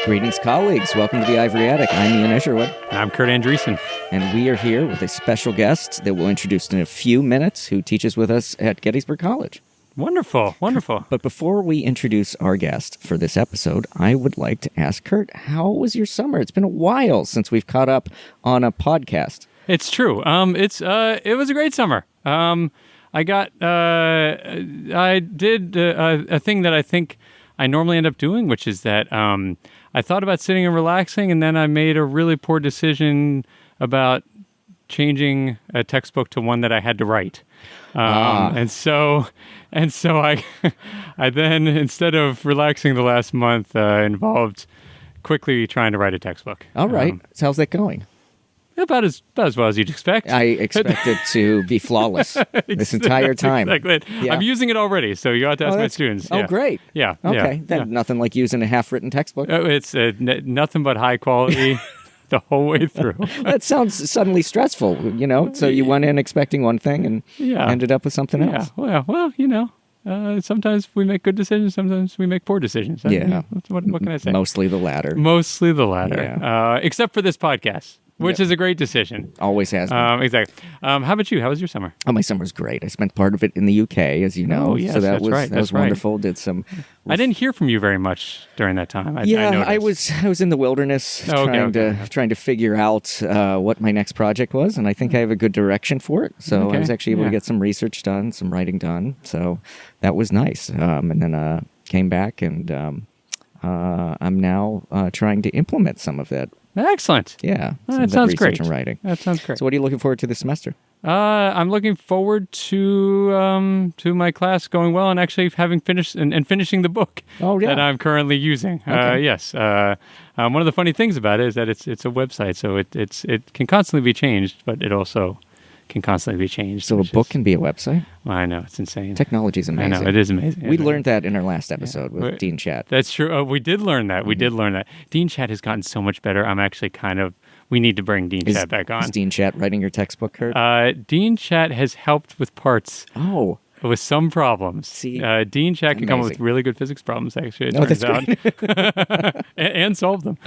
Greetings, colleagues. Welcome to the Ivory Attic. I'm Ian Isherwood. And I'm Kurt Andreessen. And we are here with a special guest that we'll introduce in a few minutes who teaches with us at Gettysburg College. Wonderful, wonderful. But before we introduce our guest for this episode, I would like to ask Kurt, how was your summer? It's been a while since we've caught up on a podcast. It's true. It was a great summer. I did a thing that I think I normally end up doing, which is that I thought about sitting and relaxing, and then I made a really poor decision about changing a textbook to one that I had to write. And so I then, instead of relaxing the last month, involved quickly trying to write a textbook. All right. So how's that going? About as well as you'd expect. I expect it to be flawless this entire time. Exactly. Yeah. I'm using it already, so you ought to ask my students. Oh, yeah. great. Yeah. Okay. Yeah. Nothing like using a half-written textbook. It's nothing but high quality the whole way through. That sounds suddenly stressful, you know? So you went in expecting one thing and ended up with something else. Well, sometimes we make good decisions, sometimes we make poor decisions. What can I say? Mostly the latter. Yeah. Except for this podcast. Which is a great decision. Always has been. Exactly. How about you? How was your summer? Oh, my summer was great. I spent part of it in the UK, as you know. Oh, yes, so that was wonderful. Did some. I didn't hear from you very much during that time. I was in the wilderness trying to figure out what my next project was, and I think I have a good direction for it. So I was actually able to get some research done, some writing done. So that was nice. And then came back, and I'm now trying to implement some of that. Excellent. Yeah. That sounds great. And writing. That sounds great. So what are you looking forward to this semester? I'm looking forward to my class going well and actually having finished and finishing the book that I'm currently using. Okay. Yes. One of the funny things about it is that it's a website, so it can constantly be changed, but it also can constantly be changed. So a book can be a website? Well, I know, it's insane. Technology is amazing. I know, it is amazing. We learned that in our last episode with Dean Chat. That's true. We did learn that. We did learn that. Dean Chat has gotten so much better. I'm actually we need to bring Dean Chat back on. Is Dean Chat writing your textbook, Kurt? Dean Chat has helped with parts. Oh. With some problems. See, Dean Chat can come up with really good physics problems, actually, it turns out. and solve them.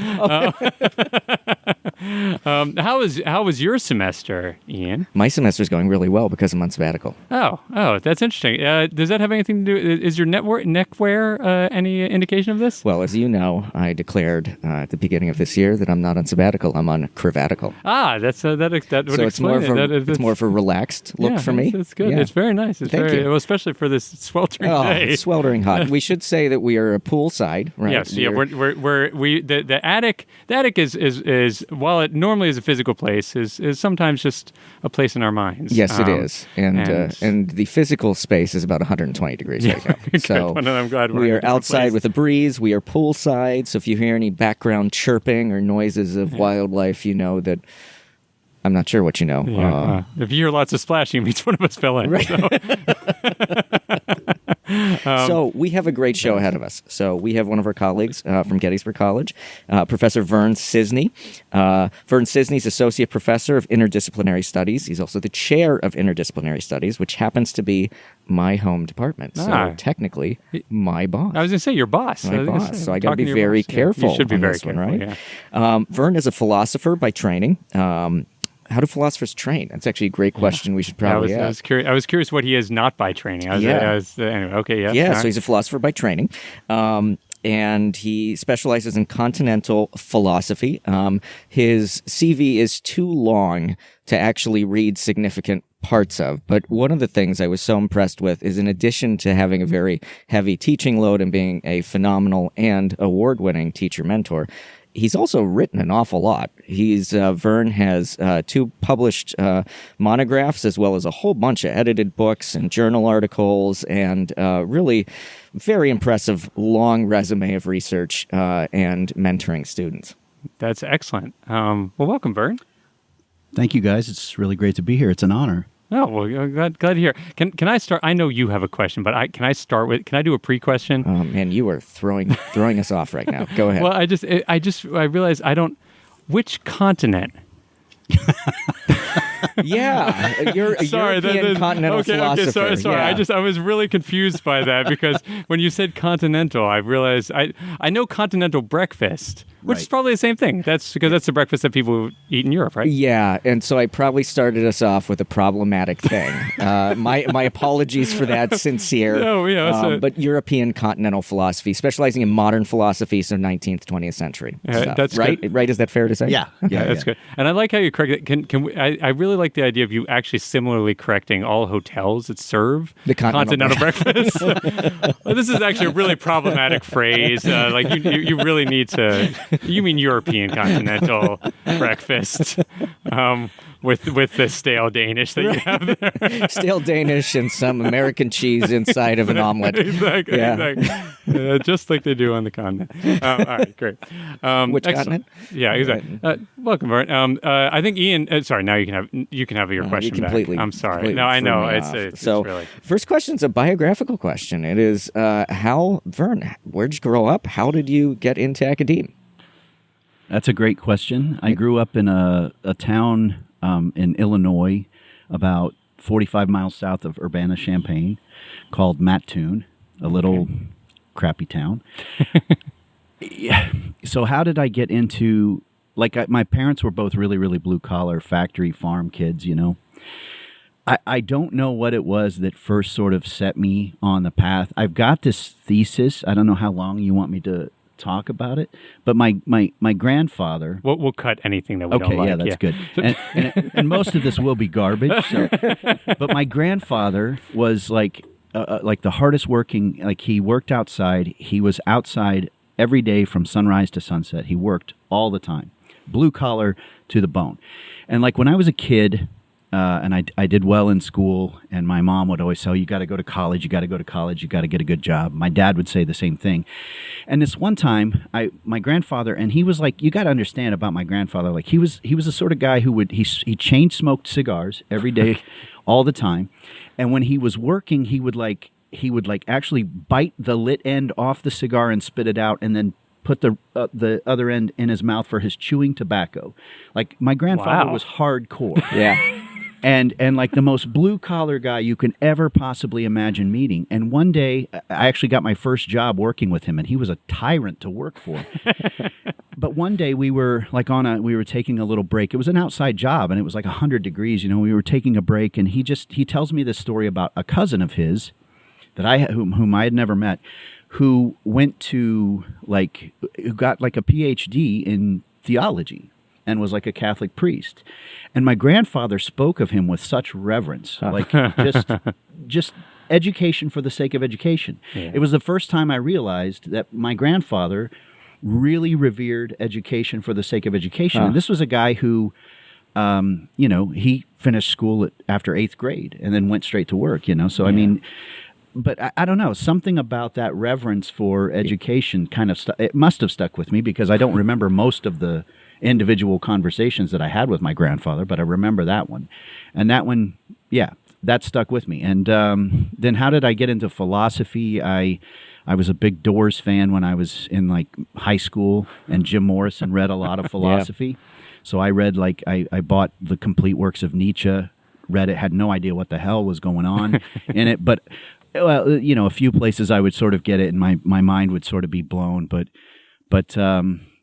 How was your semester, Ian? My semester's going really well because I'm on sabbatical. Oh, that's interesting. Does that have anything to do? Is your neckwear any indication of this? Well, as you know, I declared at the beginning of this year that I'm not on sabbatical. I'm on cravatical. That would so explain it. It's more of a relaxed look for me. It's good. Yeah. It's very nice. Thank you. Well, especially for this sweltering day. It's sweltering hot. We should say that we are a poolside, right? Yes, the attic. The attic is while it normally is a physical place, is sometimes just a place in our minds. Yes, it is, and the physical space is about 120 degrees right now. So I'm glad we are outside with a breeze. We are poolside, so if you hear any background chirping or noises of wildlife, you know that. I'm not sure what you know. Yeah, if you hear lots of splashing, it means one of us fell in. Right. So we have a great show ahead of us. So we have one of our colleagues from Gettysburg College, Professor Vern Cisney. Vern Cisney is Associate Professor of Interdisciplinary Studies. He's also the Chair of Interdisciplinary Studies, which happens to be my home department. So technically, my boss. I was going to say your boss. My boss. So I got to be very careful. You should be on very this careful, one, right? Vern is a philosopher by training. How do philosophers train? That's actually a great question. We should probably ask. I was curious what he is not by training. Anyway, okay, yeah. Yeah, so he's a philosopher by training. And he specializes in continental philosophy. His CV is too long to actually read significant parts of. But one of the things I was so impressed with is in addition to having a very heavy teaching load and being a phenomenal and award-winning teacher mentor, he's also written an awful lot. Vern has 2 published monographs as well as a whole bunch of edited books and journal articles and really very impressive long resume of research and mentoring students. That's excellent. Well, welcome, Vern. Thank you, guys. It's really great to be here. It's an honor. Oh, well, glad to hear. Can I start? I know you have a question, but can I do a pre-question? Oh, man, you are throwing us off right now. Go ahead. Well, I realized which continent Yeah, you're a Sorry, European continental philosopher. Okay, sorry. Yeah. I was really confused by that because when you said continental, I realized I know continental breakfast, which is Right. probably the same thing. That's because that's the breakfast that people eat in Europe, right? Yeah, and so I probably started us off with a problematic thing. My apologies for that, sincere. No, yeah, but European continental philosophy, specializing in modern philosophy, so 19th, 20th century stuff. That's right. good. Right? Is that fair to say? Yeah. That's good. And I like how you correct it. Can we, I really like the idea of you actually similarly correcting all hotels that serve The continental breakfast. Well, this is actually a really problematic phrase. Like you really need to. You mean European continental breakfast with the stale Danish that you have there. Stale Danish and some American cheese inside of an omelet. Exactly. Yeah. Exactly. Just like they do on the continent. All right, great. Which excellent. continent? Yeah, exactly. Welcome, Vern. I think Ian. Sorry, now you can have your question back. I'm sorry. No, I know. It's So, really. first question is a biographical question. It is Vern, where'd you grow up? How did you get into academia? That's a great question. I grew up in a town in Illinois, about 45 miles south of Urbana-Champaign, called Mattoon, a little crappy town. Yeah. So how did I get into, my parents were both really, really blue-collar factory farm kids, you know. I don't know what it was that first sort of set me on the path. I've got this thesis. I don't know how long you want me to talk about it, but my grandfather. We'll cut anything that we don't like. Yeah, that's good. And most of this will be garbage. So. But my grandfather was like the hardest working. Like, he worked outside. He was outside every day from sunrise to sunset. He worked all the time, blue collar to the bone. And like when I was a kid. And I did well in school, and my mom would always say, you got to go to college, you got to go to college, you got to get a good job. My dad would say the same thing. And this one time, my grandfather, and he was like, you got to understand about my grandfather, like he was the sort of guy who he chain smoked cigars every day, all the time. And when he was working, he would actually bite the lit end off the cigar and spit it out, and then put the other end in his mouth for his chewing tobacco. Like, my grandfather was hardcore. Yeah. And like the most blue-collar guy you can ever possibly imagine meeting. And one day, I actually got my first job working with him, and he was a tyrant to work for. But one day we were taking a little break. It was an outside job, and it was like 100 degrees. You know, we were taking a break, and he tells me this story about a cousin of his that whom I had never met, who went to who got like a PhD in theology and was like a Catholic priest. And my grandfather spoke of him with such reverence, like just education for the sake of education. Yeah. It was the first time I realized that my grandfather really revered education for the sake of education. And this was a guy who, he finished school after 8th grade and then went straight to work, you know. So, I mean, but I don't know, something about that reverence for education kind of it must have stuck with me, because I don't remember most of the individual conversations that I had with my grandfather, but I remember that one. And that one, that stuck with me. And then how did I get into philosophy? I was a big Doors fan when I was in like high school, and Jim Morrison read a lot of philosophy. So I read I bought the complete works of Nietzsche, read it, had no idea what the hell was going on in it, but a few places I would sort of get it, and my mind would sort of be blown. But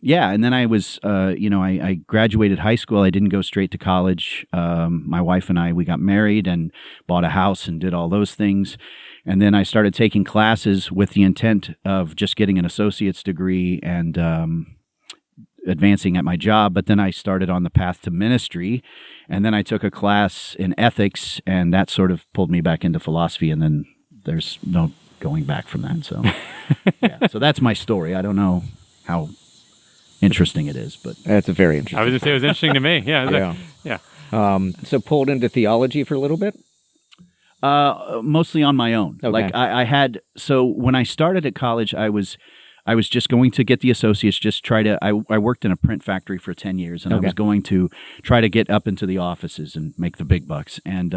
and then I was, I graduated high school. I didn't go straight to college. My wife and we got married and bought a house and did all those things. And then I started taking classes with the intent of just getting an associate's degree and advancing at my job. But then I started on the path to ministry. And then I took a class in ethics, and that sort of pulled me back into philosophy. And then there's no going back from that. So, so that's my story. I don't know how interesting it is, but that's a very interesting. I was going to say it was interesting to me. Yeah. So pulled into theology for a little bit? Mostly on my own. Okay. Like I had, so when I started at college, I was just going to get the associates, I worked in a print factory for 10 years, and I was going to try to get up into the offices and make the big bucks. And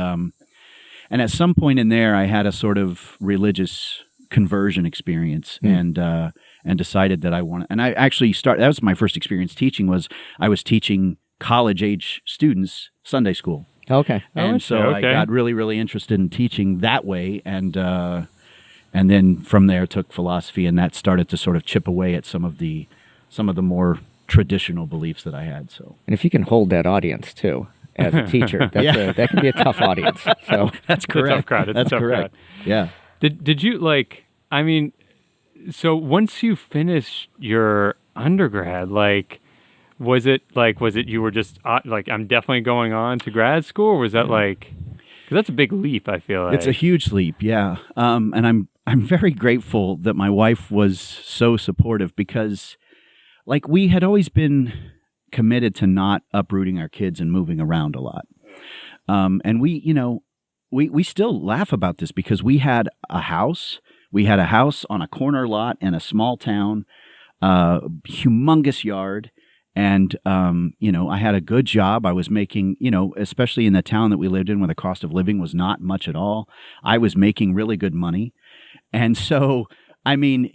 at some point in there, I had a sort of religious conversion experience, and decided that I wanted. And I actually that was my first experience teaching. I was teaching college age students Sunday school. Okay. And so I Okay. got really, really interested in teaching that way, and then from there took philosophy, and that started to sort of chip away at some of the more traditional beliefs that I had. So, And if you can hold that audience too as a teacher, that can be a tough audience. So that's correct. It's a tough crowd. It's That's a tough correct. crowd. Yeah. Did you like? I mean, so once you finished your undergrad, was it you were just like, I'm definitely going on to grad school, or was that like? Because that's a big leap. I feel like It's a huge leap, yeah. And I'm very grateful that my wife was so supportive, because like we had always been committed to not uprooting our kids and moving around a lot. And we still laugh about this because we had a house. We had a house on a corner lot in a small town, humongous yard. And, I had a good job. I was making, especially in the town that we lived in where the cost of living was not much at all, I was making really good money. And so, I mean,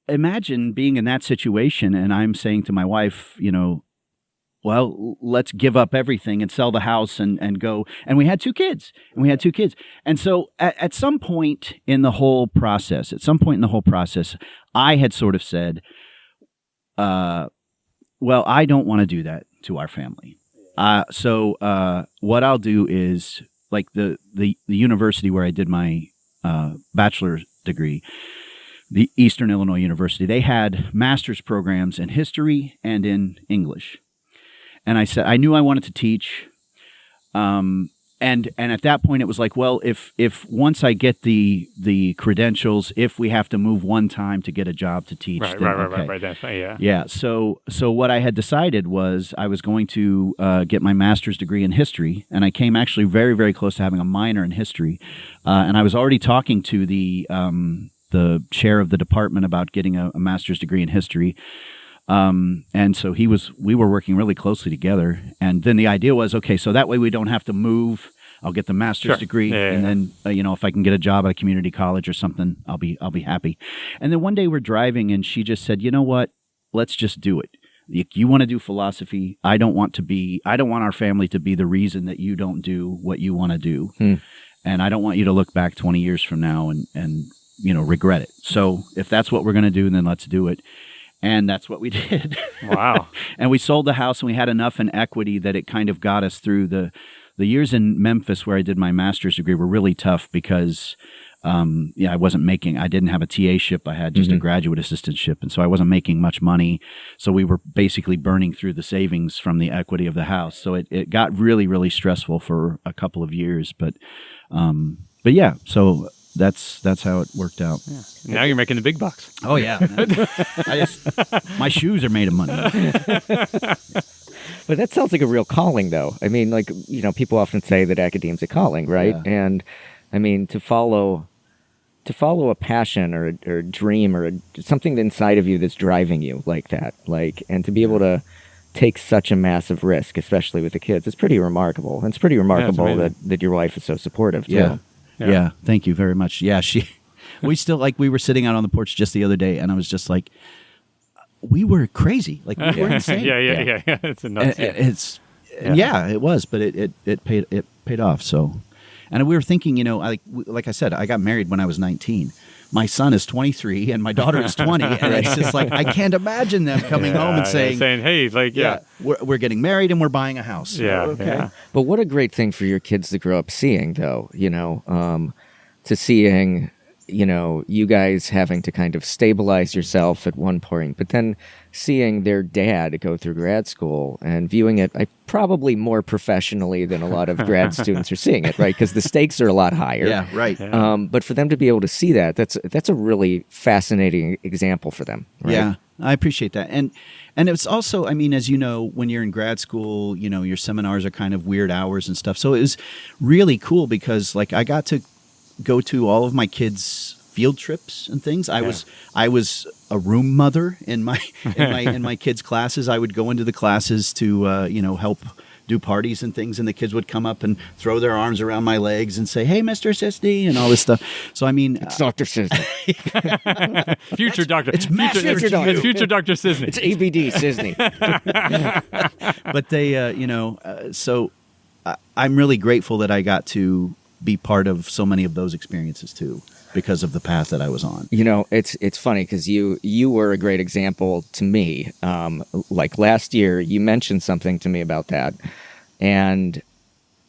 imagine being in that situation and I'm saying to my wife, well, let's give up everything and sell the house and go. And we had two kids. And so at some point in the whole process, I had sort of said, well, I don't want to do that to our family. So what I'll do is, like the university where I did my bachelor's degree, the Eastern Illinois University, they had master's programs in history and in English. And I said, I knew I wanted to teach. And at that point, it was like, well, if then I get the credentials, if we have to move one time to get a job to teach, right. That's yeah. Yeah. So what I had decided was I was going to get my master's degree in history, and I came actually very, very close to having a minor in history, and I was already talking to the chair of the department about getting a master's degree in history. And so we were working really closely together. And then the idea was, okay, so that way we don't have to move. I'll get the master's degree. And then, if I can get a job at a community college or something, I'll be happy. And then one day we're driving and she just said, you know what, let's just do it. You want to do philosophy. I don't want our family to be the reason that you don't do what you want to do. And I don't want you to look back 20 years from now and regret it. So if that's what we're going to do, then let's do it. And that's what we did. Wow. And we sold the house, and we had enough in equity that it kind of got us through the years in Memphis where I did my master's degree were really tough because, I didn't have a TA-ship. I had just a graduate assistantship. And so I wasn't making much money. So we were basically burning through the savings from the equity of the house. So it got really, really stressful for a couple of years. But yeah, so that's how it worked out. Yeah. Now you're making the big bucks. Oh yeah. My shoes are made of money. But that sounds like a real calling, though. I mean, people often say that academia's a calling, right? Yeah. And I mean, to follow a passion or a dream or something inside of you that's driving you like that, and to be able to take such a massive risk, especially with the kids, it's pretty remarkable. And it's pretty remarkable that your wife is so supportive too. Yeah. Yeah, thank you very much. Yeah, we were sitting out on the porch just the other day, and I was just like, we were crazy, we were insane. Yeah. It's a nuts. It was, but it paid off. So, and we were thinking, like I said, I got married when I was 19. My son is 23 and my daughter is 20, and it's just like I can't imagine them coming home and saying, "Hey, we're getting married and we're buying a house." Yeah, okay. yeah. But what a great thing for your kids to grow up seeing, though. To seeing, you guys having to kind of stabilize yourself at one point, but then seeing their dad go through grad school and viewing it probably more professionally than a lot of grad students are seeing it, right? Because the stakes are a lot higher. Yeah, right. Yeah. But for them to be able to see that's a really fascinating example for them. Right? Yeah, I appreciate that. And it's also, I mean, as you know, when you're in grad school, your seminars are kind of weird hours and stuff. So it was really cool because I got to go to all of my kids' field trips and things. I was a room mother in my kids' classes. I would go into the classes to help do parties and things, and the kids would come up and throw their arms around my legs and say, "Hey, Mr. Cisney," and all this stuff. So I mean, it's Dr. Cisney. Future doctor. It's future Dr. Cisney. It's ABD Cisney. But they, so I'm really grateful that I got to be part of so many of those experiences too, because of the path that I was on. It's funny because you were a great example to me. Like last year, you mentioned something to me about that, and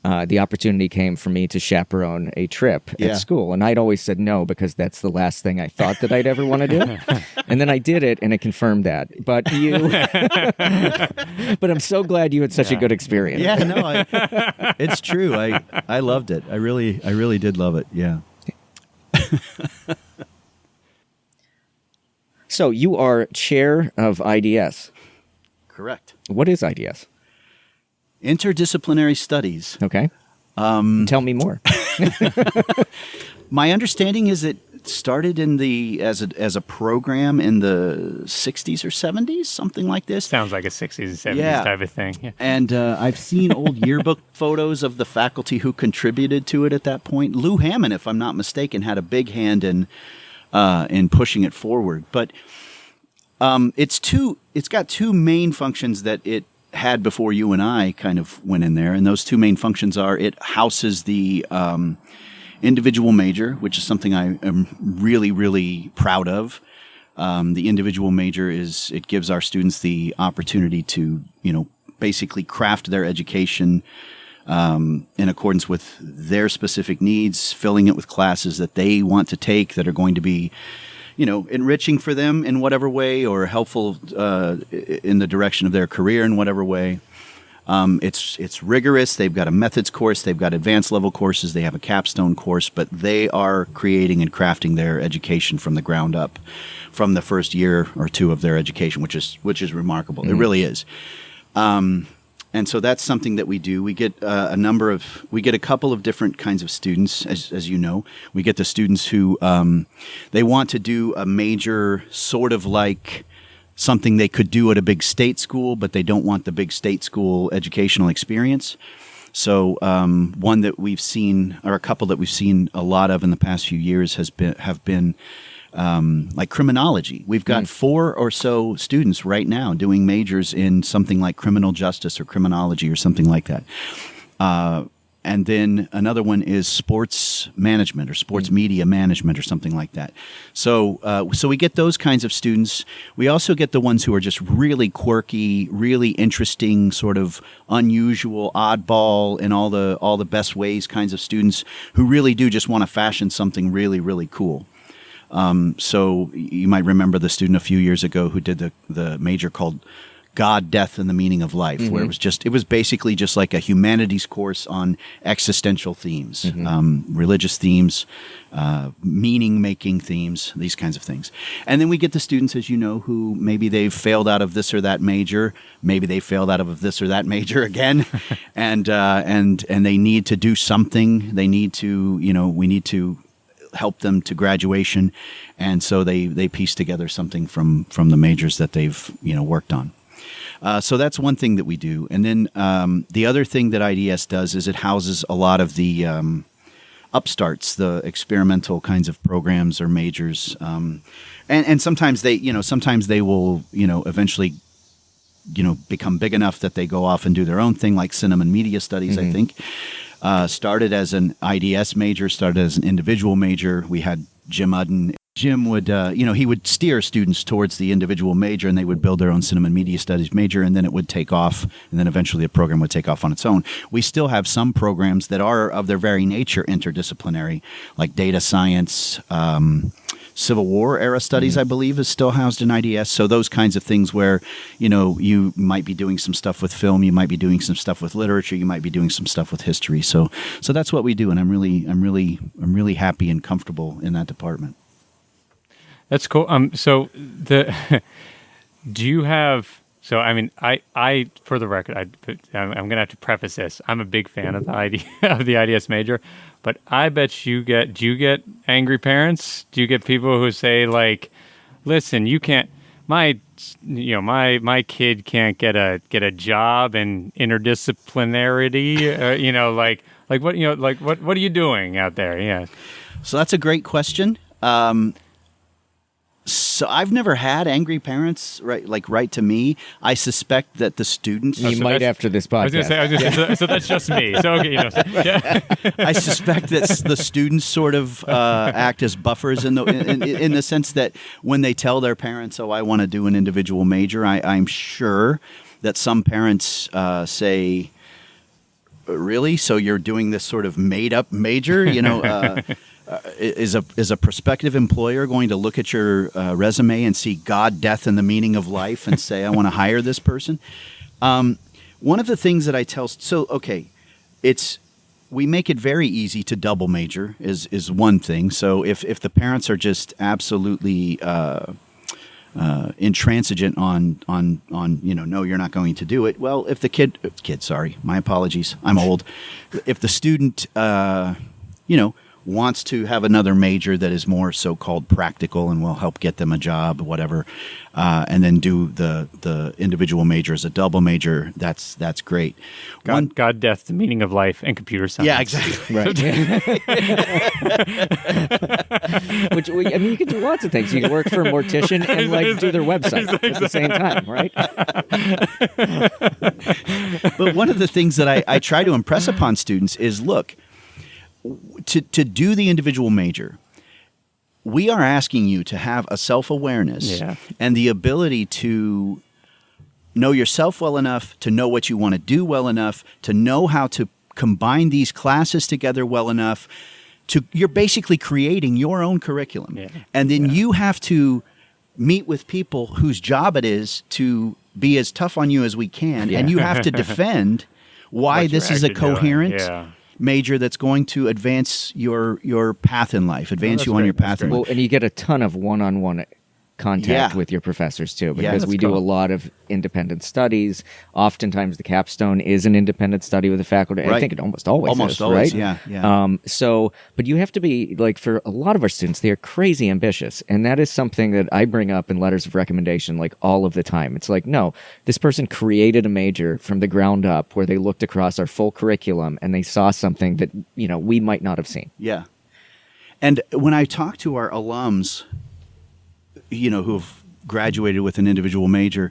the opportunity came for me to chaperone a trip at school, and I'd always said no because that's the last thing I thought that I'd ever want to do, and then I did it, and it confirmed that. But but I'm so glad you had such a good experience. Yeah, no, it's true. I loved it. I really did love it. Yeah. So you are chair of IDS. Correct. What is IDS? Interdisciplinary Studies. Okay. Tell me more. My understanding is it started as a program in the 60s or 70s, something like this. Sounds like a 60s and 70s type of thing. Yeah. And I've seen old yearbook photos of the faculty who contributed to it at that point. Lou Hammond, if I'm not mistaken, had a big hand in pushing it forward. But it's got two main functions that it had before you and I kind of went in there, and those two main functions are it houses the individual major, which is something I am really, really proud of. The individual major it gives our students the opportunity to, basically craft their education in accordance with their specific needs, filling it with classes that they want to take that are going to be enriching for them in whatever way, or helpful in the direction of their career in whatever way. It's rigorous. They've got a methods course. They've got advanced level courses. They have a capstone course, but they are creating and crafting their education from the ground up, from the first year or two of their education, which is remarkable. Mm-hmm. It really is. And so that's something that we do. We get a couple of different kinds of students, as you know. We get the students who they want to do a major sort of like something they could do at a big state school, but they don't want the big state school educational experience. So one that we've seen, or a couple that we've seen a lot of in the past few years, have been like criminology. We've got 4 or so students right now doing majors in something like criminal justice or criminology or something like that. And then another one is sports management or sports media management or something like that. So we get those kinds of students. We also get the ones who are just really quirky, really interesting, sort of unusual, oddball in all the best ways kinds of students who really do just want to fashion something really, really cool. So you might remember the student a few years ago who did the major called God, Death, and the Meaning of Life, where it was basically just like a humanities course on existential themes, religious themes, meaning-making themes, these kinds of things. And then we get the students, as you know, who maybe they've failed out of this or that major, maybe they failed out of this or that major again, and they need to do something. They need to, we need to help them to graduation, and so they piece together something from the majors that they've worked on. So that's one thing that we do. And then the other thing that IDS does is it houses a lot of the upstarts, the experimental kinds of programs or majors. And sometimes they will, eventually, become big enough that they go off and do their own thing, like cinema and media studies, I think. Started as an IDS major, started as an individual major. We had Jim Udden. Jim would, he would steer students towards the individual major, and they would build their own cinema and media studies major, and then it would take off, and then eventually the program would take off on its own. We still have some programs that are, of their very nature, interdisciplinary, like data science, Civil War era studies, I believe, is still housed in IDS. So those kinds of things where, you might be doing some stuff with film, you might be doing some stuff with literature, you might be doing some stuff with history. So that's what we do, and I'm really happy and comfortable in that department. That's cool. Do you have? So I mean, I for the record, I'm gonna have to preface this. I'm a big fan of the IDS major, but I bet do you get angry parents? Do you get people who say like, "Listen, you can't. My kid can't get a job in interdisciplinarity. What are you doing out there?" Yeah. So that's a great question. So I've never had angry parents write to me. I suspect that the students. You might after this podcast. I was going to say, so that's just me. So okay, yeah. I suspect that the students sort of act as buffers in the sense that when they tell their parents, "Oh, I want to do an individual major," I'm sure that some parents say, "Really? So you're doing this sort of made-up major?" Is a prospective employer going to look at your resume and see God, death, and the meaning of life and say, I want to hire this person? One of the things that I tell we make it very easy to double major is one thing. So if the parents are just absolutely intransigent on no, you're not going to do it. Well, if the kid, sorry, my apologies, I'm old. If the student, wants to have another major that is more so-called practical and will help get them a job, whatever, and then do the individual major as a double major, that's great. God, death, the meaning of life, and computer science. Yeah, exactly. Right. Which, you can do lots of things. You can work for a mortician and do their website at the same time, right? But one of the things that I try to impress upon students is, look, to do the individual major, we are asking you to have a self-awareness and the ability to know yourself well enough, to know what you want to do well enough, to know how to combine these classes together well enough. You're basically creating your own curriculum. Yeah. And then you have to meet with people whose job it is to be as tough on you as we can, and you have to defend why this is a coherent major that's going to advance your path in life, advance you on your path in life. Well, and you get a ton of one-on-one contact with your professors too, because we do a lot of independent studies. Oftentimes the capstone is an independent study with the faculty. I think it almost always is, right? Yeah. But you have to be, for a lot of our students, they are crazy ambitious. And that is something that I bring up in letters of recommendation, all of the time. It's no, this person created a major from the ground up where they looked across our full curriculum and they saw something that, we might not have seen. Yeah. And when I talk to our alums, who've graduated with an individual major,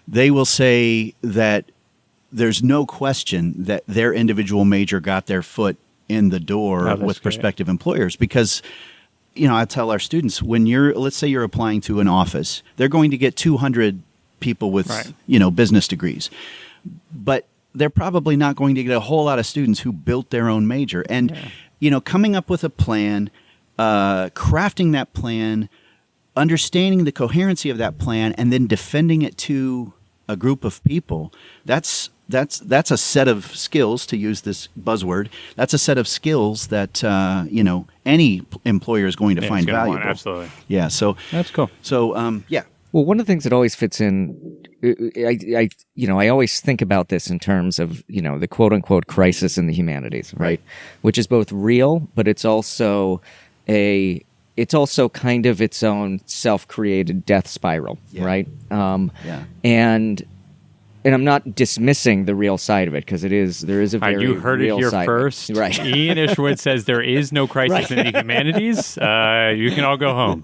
they will say that there's no question that their individual major got their foot in the door with prospective employers. Because, I tell our students, let's say you're applying to an office, they're going to get 200 people with, business degrees. But they're probably not going to get a whole lot of students who built their own major. And, coming up with a plan, crafting that plan, understanding the coherency of that plan, and then defending it to a group of people, that's a set of skills, to use this buzzword. That's a set of skills that any employer is going to find valuable. Absolutely. Yeah. So that's cool. So Well, one of the things that always fits in, I always think about this in terms of the quote unquote crisis in the humanities, right? Which is both real, but it's also kind of its own self-created death spiral, right? And I'm not dismissing the real side of it, because there is a very real side. You heard it here first. Right. Ian Ishwood says there is no crisis in the humanities. You can all go home.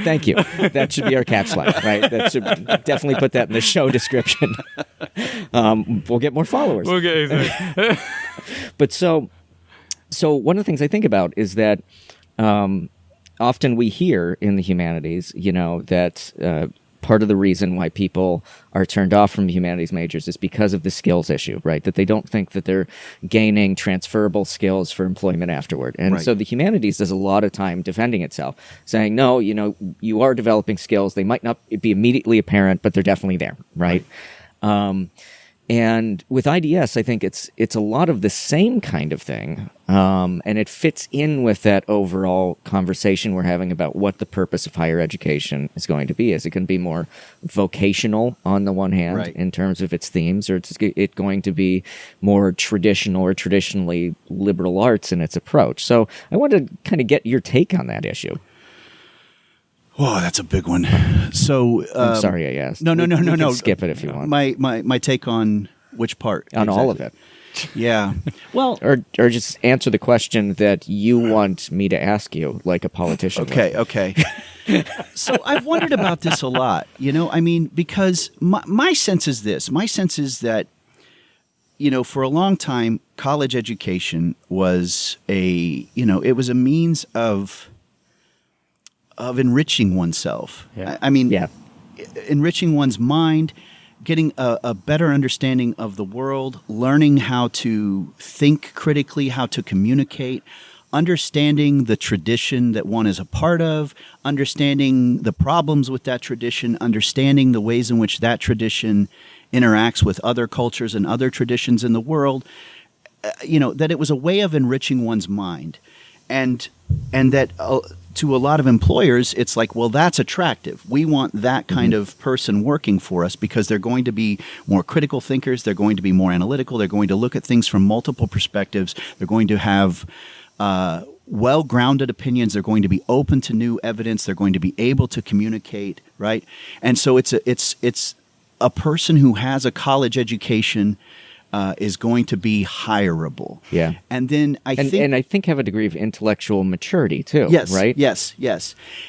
Thank you. That should be our catchline, right? That should definitely put that in the show description. We'll get more followers. But so one of the things I think about is that often we hear in the humanities, that part of the reason why people are turned off from humanities majors is because of the skills issue, right? That they don't think that they're gaining transferable skills for employment afterward. And so the humanities does a lot of time defending itself, saying, no, you are developing skills. They might not be immediately apparent, but they're definitely there, right? And with IDS, I think it's a lot of the same kind of thing, and it fits in with that overall conversation we're having about what the purpose of higher education is going to be. Is it going to be more vocational on the one hand in terms of its themes, or is it going to be more traditional or traditionally liberal arts in its approach? So I wanted to kind of get your take on that issue. Oh, that's a big one. So I'm sorry I asked. No. You can skip it if you want. My take on Which part? On all of it. Yeah. Well, or just answer the question that you want me to ask you, like a politician. Okay. So I've wondered about this a lot, I mean, because my sense is this. My sense is that, for a long time, college education was it was a means of enriching oneself. Yeah. I mean, Yeah. enriching one's mind, getting a better understanding of the world, learning how to think critically, how to communicate, understanding the tradition that one is a part of, understanding the problems with that tradition, understanding the ways in which that tradition interacts with other cultures and other traditions in the world, that it was a way of enriching one's mind. And that to a lot of employers, it's like, well, that's attractive. We want that kind of person working for us because they're going to be more critical thinkers. They're going to be more analytical. They're going to look at things from multiple perspectives. They're going to have well-grounded opinions. They're going to be open to new evidence. They're going to be able to communicate, right? And so it's a person who has a college education is going to be hireable. Yeah. And then I think have a degree of intellectual maturity too. Yes. Right. Yes.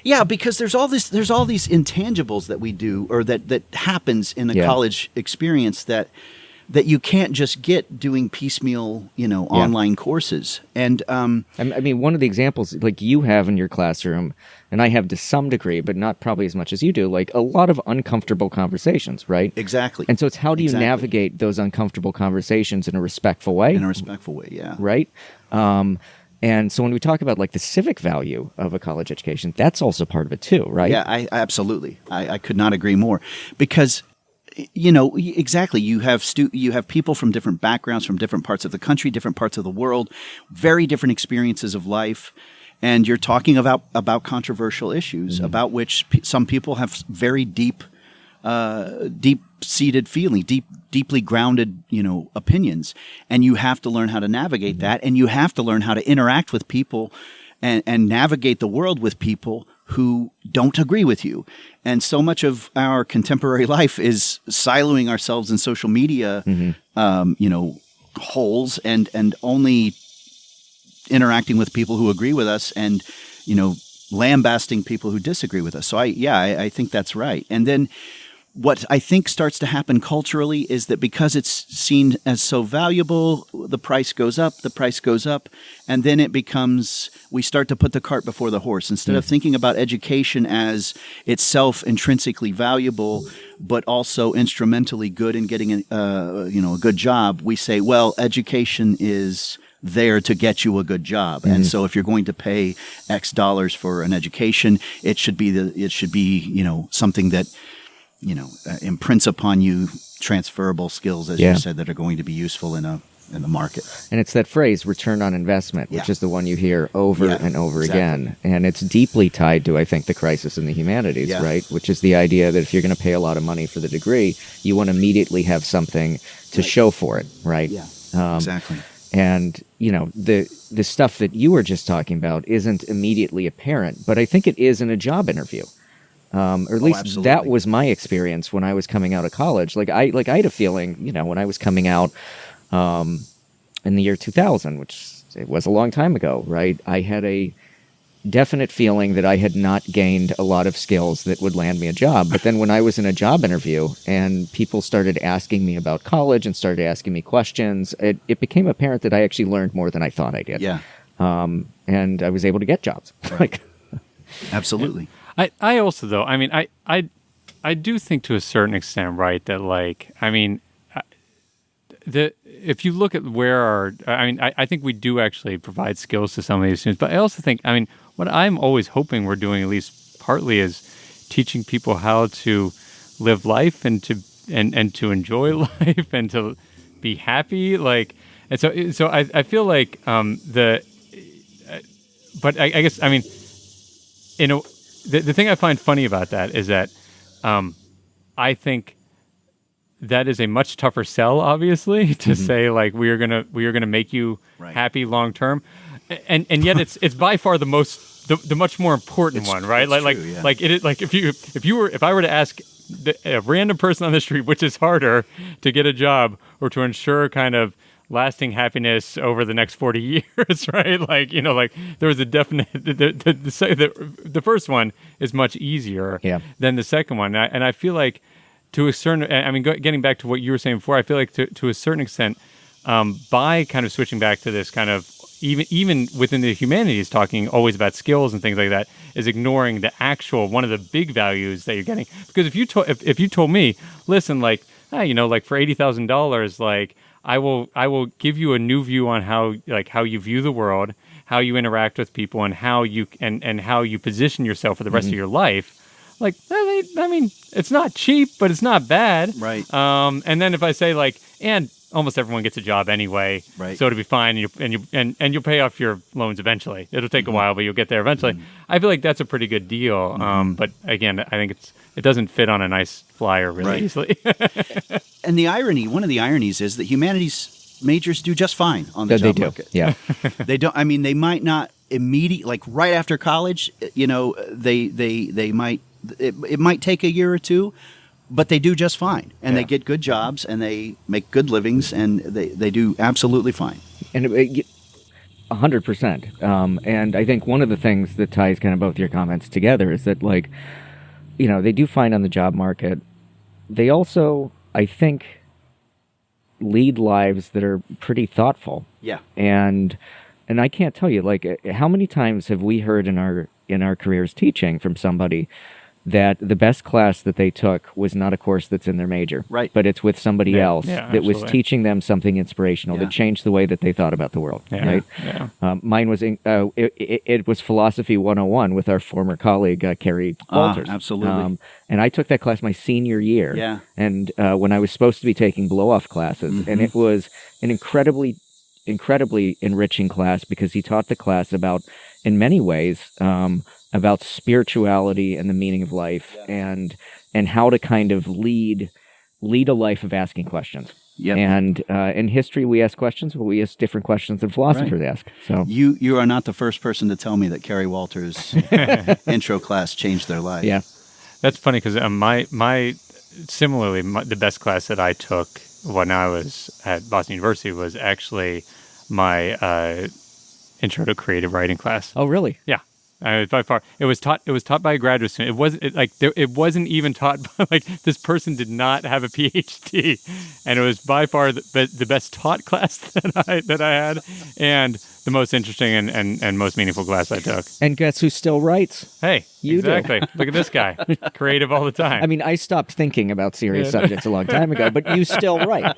Yeah, because there's all these intangibles that we do or that happens in a college experience that you can't just get doing piecemeal, online courses. And I mean, one of the examples like you have in your classroom, and I have to some degree, but not probably as much as you do, like a lot of uncomfortable conversations, right? Exactly. And so it's how do you navigate those uncomfortable conversations in a respectful way? In a respectful way, yeah. Right? And so when we talk about like the civic value of a college education, that's also part of it too, right? Yeah, I absolutely. I could not agree more because exactly. You have people from different backgrounds, from different parts of the country, different parts of the world, very different experiences of life, and you're talking about controversial issues about which some people have very deep-seated feeling, deeply grounded, opinions, and you have to learn how to navigate that, and you have to learn how to interact with people and navigate the world with people who don't agree with you. And so much of our contemporary life is siloing ourselves in social media, holes and only interacting with people who agree with us and, lambasting people who disagree with us. So I think that's right. And then what I think starts to happen culturally is that because it's seen as so valuable, the price goes up, and then it becomes, we start to put the cart before the horse. Instead of thinking about education as itself intrinsically valuable, but also instrumentally good in getting a good job, we say, well, education is there to get you a good job. And so if you're going to pay X dollars for an education, it should be something that imprints upon you transferable skills, as you said, that are going to be useful in the market. And it's that phrase, return on investment, which is the one you hear over and over again. And it's deeply tied to, I think, the crisis in the humanities, right? Which is the idea that if you're going to pay a lot of money for the degree, you want to immediately have something to show for it, right? Yeah, exactly. And, the stuff that you were just talking about isn't immediately apparent, but I think it is in a job interview. Or at least that was my experience when I was coming out of college. I had a feeling, when I was coming out in the year 2000, which it was a long time ago, right? I had a definite feeling that I had not gained a lot of skills that would land me a job. But then when I was in a job interview and people started asking me about college and started asking me questions, it became apparent that I actually learned more than I thought I did. Yeah. And I was able to get jobs. Right. Absolutely. I also, though, I mean, I do think to a certain extent, right, that if you look at where I think we do actually provide skills to some of these students, but I also think, what I'm always hoping we're doing, at least partly, is teaching people how to live life and to enjoy life and to be happy, and so I feel like but I guess the thing I find funny about that is that I think that is a much tougher sell, obviously, to say we are gonna make you happy long term, and yet it's by far the much more important one, right? If I were to ask a random person on the street, which is harder to get a job or to ensure kind of lasting happiness over the next 40 years, right? Like, there was a definite, the first one is much easier than the second one. And I feel like to a certain, I mean, getting back to what you were saying before, I feel like to a certain extent, by kind of switching back to this kind of, even within the humanities, talking always about skills and things like that, is ignoring the actual, one of the big values that you're getting. Because if you told me, listen, like, like for $80,000, like, I will give you a new view on how you view the world, how you interact with people, and how you how you position yourself for the rest of your life. Like, I mean, it's not cheap, but it's not bad. Right. And then if I say like, and almost everyone gets a job anyway, right. So it'll be fine, and you'll pay off your loans eventually. It'll take a while, but you'll get there eventually. I feel like that's a pretty good deal. But again, I think it doesn't fit on a nice flyer really easily. And one of the ironies is that humanities majors do just fine on the job market. Yeah. They don't, I mean, they might not immediately, like right after college, they might, it might take a year or two, but they do just fine. And they get good jobs and they make good livings and they do absolutely fine. And 100%. And I think one of the things that ties kind of both your comments together is that, like, they do fine on the job market. They also, I think, lead lives that are pretty thoughtful. Yeah. And I can't tell you, like, how many times have we heard in our careers teaching from somebody that the best class that they took was not a course that's in their major, right? But it's with somebody else that was teaching them something inspirational that changed the way that they thought about the world, right? Yeah. Mine was it was Philosophy 101 with our former colleague Carrie Walters. Absolutely. And I took that class my senior year. Yeah. And when I was supposed to be taking blow-off classes, and it was an incredibly enriching class because he taught the class about, in many ways, about spirituality and the meaning of life, and how to kind of lead a life of asking questions. Yep. And in history, we ask questions, but we ask different questions than philosophers ask. So you are not the first person to tell me that Carrie Walters' intro class changed their life. Yeah, that's funny because the best class that I took when I was at Boston University was actually my intro to creative writing class. Oh, really? Yeah. By far, it was taught by a graduate student. It wasn't even taught by, like, this person did not have a PhD, and it was by far the best taught class that I had, and the most interesting and most meaningful class I took. And guess who still writes? Hey, you exactly. do. Look at this guy, creative all the time. I mean, I stopped thinking about serious subjects a long time ago, but you still write.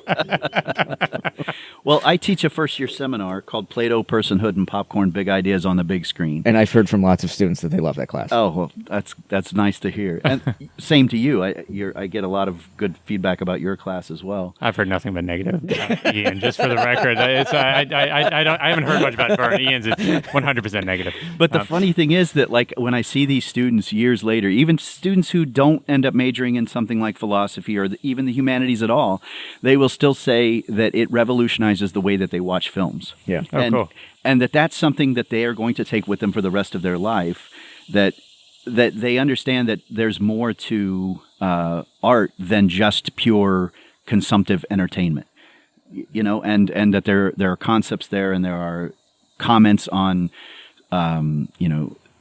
Well, I teach a first-year seminar called Plato, Personhood, and Popcorn: Big Ideas on the Big Screen. And I've heard from lots of students that they love that class. Oh, well, that's nice to hear. And same to you. I get a lot of good feedback about your class as well. I've heard nothing but negative. Ian, just for the record, I haven't heard much about Vern. Ian's 100% negative. But the funny thing is that, like, when I see these students years later, even students who don't end up majoring in something like philosophy or even the humanities at all, they will still say that it revolutionizes the way that they watch films. Yeah. Cool. And that's something that they are going to take with them for the rest of their life, that they understand that there's more to art than just pure consumptive entertainment, and that there are concepts there, and there are comments on,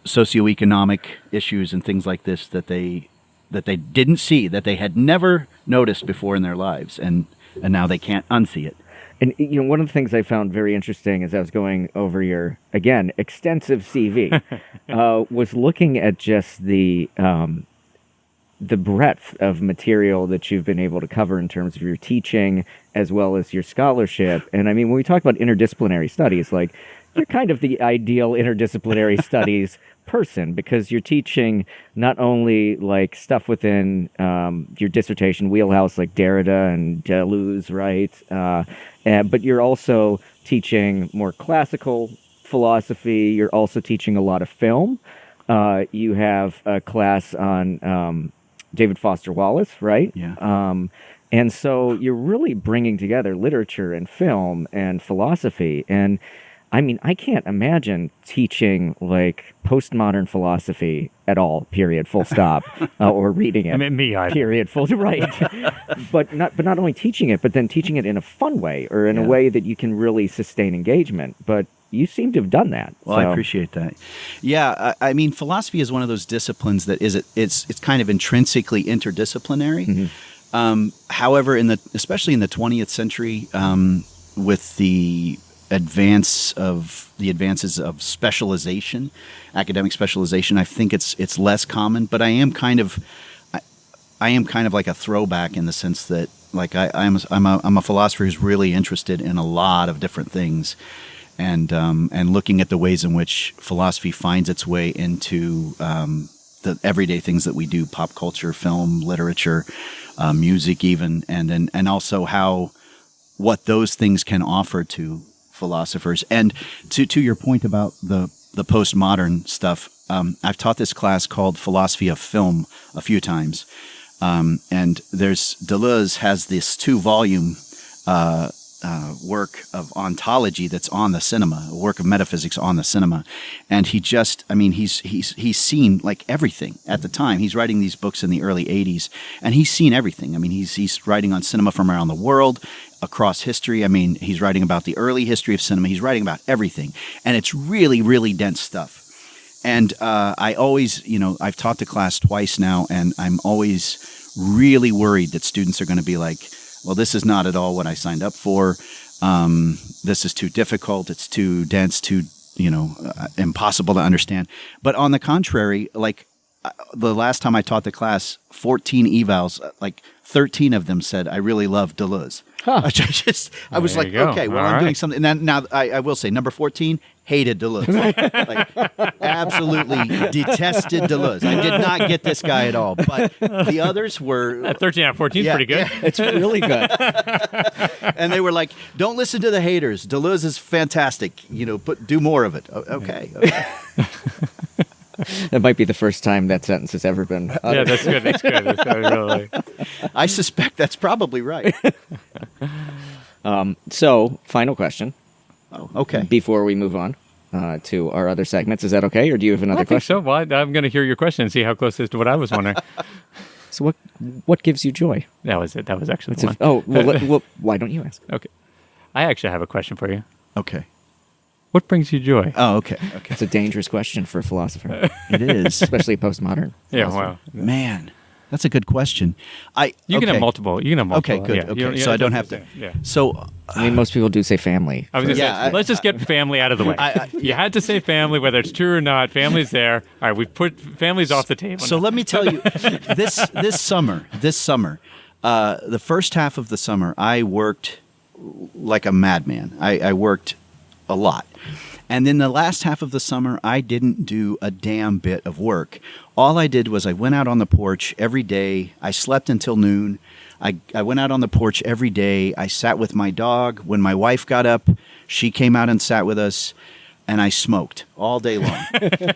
socioeconomic issues and things like this that they didn't see, that they had never noticed before in their lives, and now they can't unsee it. And one of the things I found very interesting as I was going over your, again, extensive CV, was looking at just the breadth of material that you've been able to cover in terms of your teaching as well as your scholarship. And I mean, when we talk about interdisciplinary studies, like, you're kind of the ideal interdisciplinary studies person, because you're teaching not only like stuff within your dissertation wheelhouse, like Derrida and Deleuze, right? But you're also teaching more classical philosophy. You're also teaching a lot of film. You have a class on David Foster Wallace, right? Yeah. And so you're really bringing together literature and film and philosophy. And I mean, I can't imagine teaching like postmodern philosophy at all, period, full stop, or reading it. I mean, me either. Period, full right. but not only teaching it, but then teaching it in a fun way or in a way that you can really sustain engagement. But you seem to have done that. Well, I appreciate that. Yeah, I mean, philosophy is one of those disciplines that it's kind of intrinsically interdisciplinary. However, especially in the 20th century, with the advances of specialization, academic specialization, I think it's less common. But I am kind of like a throwback in the sense that like I'm a philosopher who's really interested in a lot of different things, and looking at the ways in which philosophy finds its way into the everyday things that we do: pop culture, film, literature, music, even, and also what those things can offer to philosophers. And to your point about the postmodern stuff, I've taught this class called Philosophy of Film a few times, and Deleuze has this 2-volume work of ontology that's on the cinema, a work of metaphysics on the cinema, and he's seen like everything at the time. He's writing these books in the early 80s, and he's seen everything. I mean, he's writing on cinema from around the world, across history. I mean, he's writing about the early history of cinema. He's writing about everything, and it's really, really dense stuff. And I always, I've taught the class twice now, and I'm always really worried that students are going to be like, well, this is not at all what I signed up for. This is too difficult. It's too dense, too, impossible to understand. But on the contrary, like the last time I taught the class, 14 evals, like 13 of them said, I really love Deleuze. Huh. I was like, okay, well, I'm doing something. And now I will say, number 14 hated Deleuze. Like, absolutely detested Deleuze. I did not get this guy at all. But the others were... 13 out of 14 is pretty good. Yeah. It's really good. And they were like, don't listen to the haters. Deleuze is fantastic. Do more of it. Okay. That might be the first time that sentence has ever been uttered. Yeah, that's good. That's good. That's really... I suspect that's probably right. So, final question. Oh, okay. Before we move on to our other segments. Is that okay? Or do you have another question? I think so. Well, I'm going to hear your question and see how close it is to what I was wondering. So what gives you joy? That was it. That was actually the one. Well, why don't you ask? Okay. I actually have a question for you. Okay. What brings you joy? Oh, okay. It's a dangerous question for a philosopher. It is. Especially a postmodern Yeah, philosopher. wow. Man, that's a good question. You can have multiple. Okay, good. Yeah, okay, so I don't have to. Yeah. So, I mean, most people do say family. I was going to say, let's just get family out of the way. You had to say family, whether it's true or not. Family's there. All right, we've put families off the table. So now. let me tell you, this summer, the first half of the summer, I worked like a madman. I worked a lot. And then the last half of the summer, I didn't do a damn bit of work. All I did was I went out on the porch every day. I slept until noon. I went out on the porch every day. I sat with my dog. When my wife got up, she came out and sat with us, and I smoked all day long.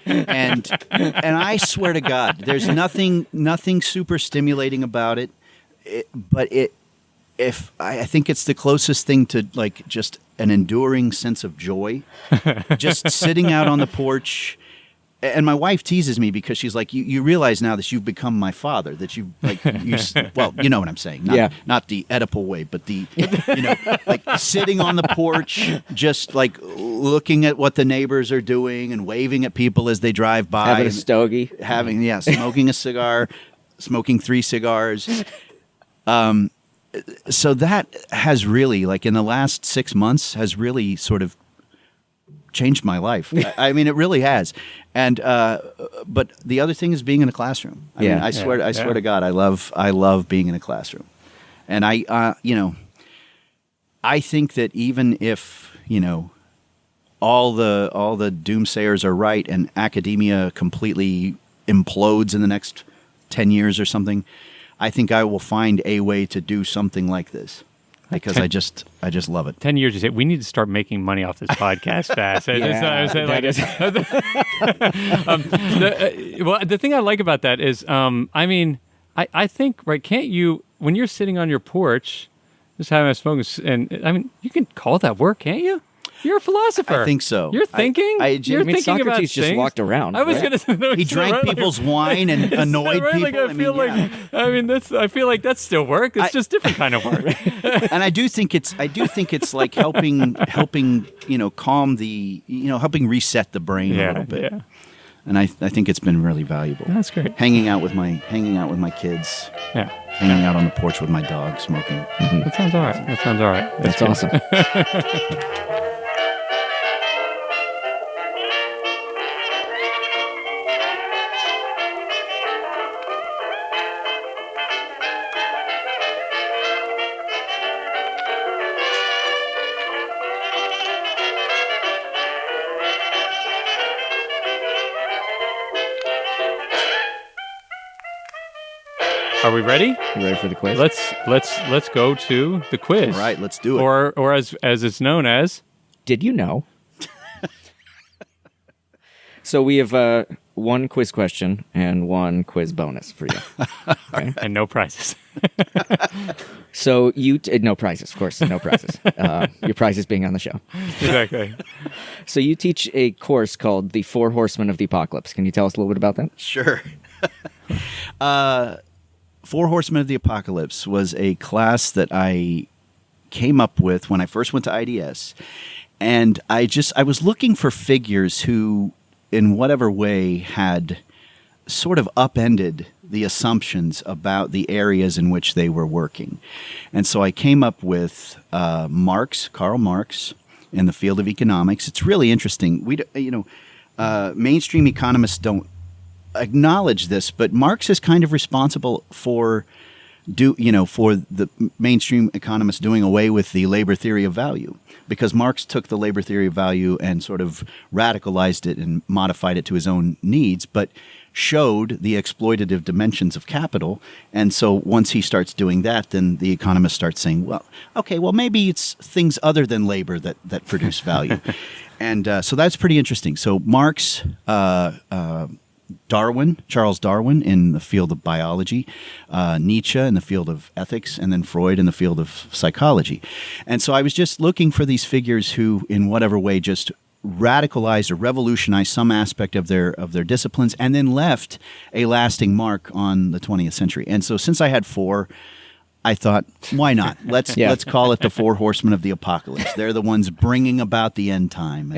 and I swear to God, there's nothing super stimulating about it. I think it's the closest thing to like just an enduring sense of joy, just sitting out on the porch. And my wife teases me because she's like, you realize now that you've become my father, that you well, you know what I'm saying. Not the Oedipal way, but like sitting on the porch, just like looking at what the neighbors are doing and waving at people as they drive by. Having a stogie. Smoking a cigar, smoking 3 cigars. So that has really, like in the last 6 months, has really sort of changed my life. I mean, it really has. And but the other thing is being in a classroom. I mean, I swear to God, I love being in a classroom. And I think that even if all the doomsayers are right and academia completely implodes in the next 10 years or something, I think I will find a way to do something like this because I just love it. 10 years, you say, we need to start making money off this podcast fast. The thing I like about that is, I think, right, can't you, when you're sitting on your porch, just having a smoke, and I mean, you can call that work, can't you? You're a philosopher. I think so. You're thinking. You're I mean, thinking about Socrates just things? walked around. I was right? going to say no, He it's drank right, people's wine and annoyed right, people. Like, I feel like I feel like that's still work. It's just different kind of work. And I do think it's like helping calm the helping reset the brain a little bit. Yeah. And I think it's been really valuable. That's great. Hanging out with my kids. Yeah. Hanging out on the porch with my dog, smoking. That sounds all right. That's good. awesome. Are we ready? You ready for the quiz? Let's go to the quiz. All right, let's do it. Or as it's known as. Did you know? So we have one quiz question and one quiz bonus for you. Okay? And no prizes. So no prizes, of course, no prizes. Your prize is being on the show. Exactly. So you teach a course called The Four Horsemen of the Apocalypse. Can you tell us a little bit about that? Sure. Four Horsemen of the Apocalypse was a class that I came up with when I first went to IDS. And I was looking for figures who, in whatever way, had sort of upended the assumptions about the areas in which they were working. And so I came up with Karl Marx, in the field of economics. It's really interesting. Mainstream economists don't acknowledge this, but Marx is kind of responsible for the mainstream economists doing away with the labor theory of value, because Marx took the labor theory of value and sort of radicalized it and modified it to his own needs, but showed the exploitative dimensions of capital. And so once he starts doing that, then the economists start saying, well, maybe it's things other than labor that produce value. And so that's pretty interesting. So Marx, Charles Darwin in the field of biology, Nietzsche in the field of ethics, and then Freud in the field of psychology. And so I was just looking for these figures who, in whatever way, just radicalized or revolutionized some aspect of their disciplines and then left a lasting mark on the 20th century. And so since I had four, I thought, why not? Let's call it the Four Horsemen of the Apocalypse. They're the ones bringing about the end time.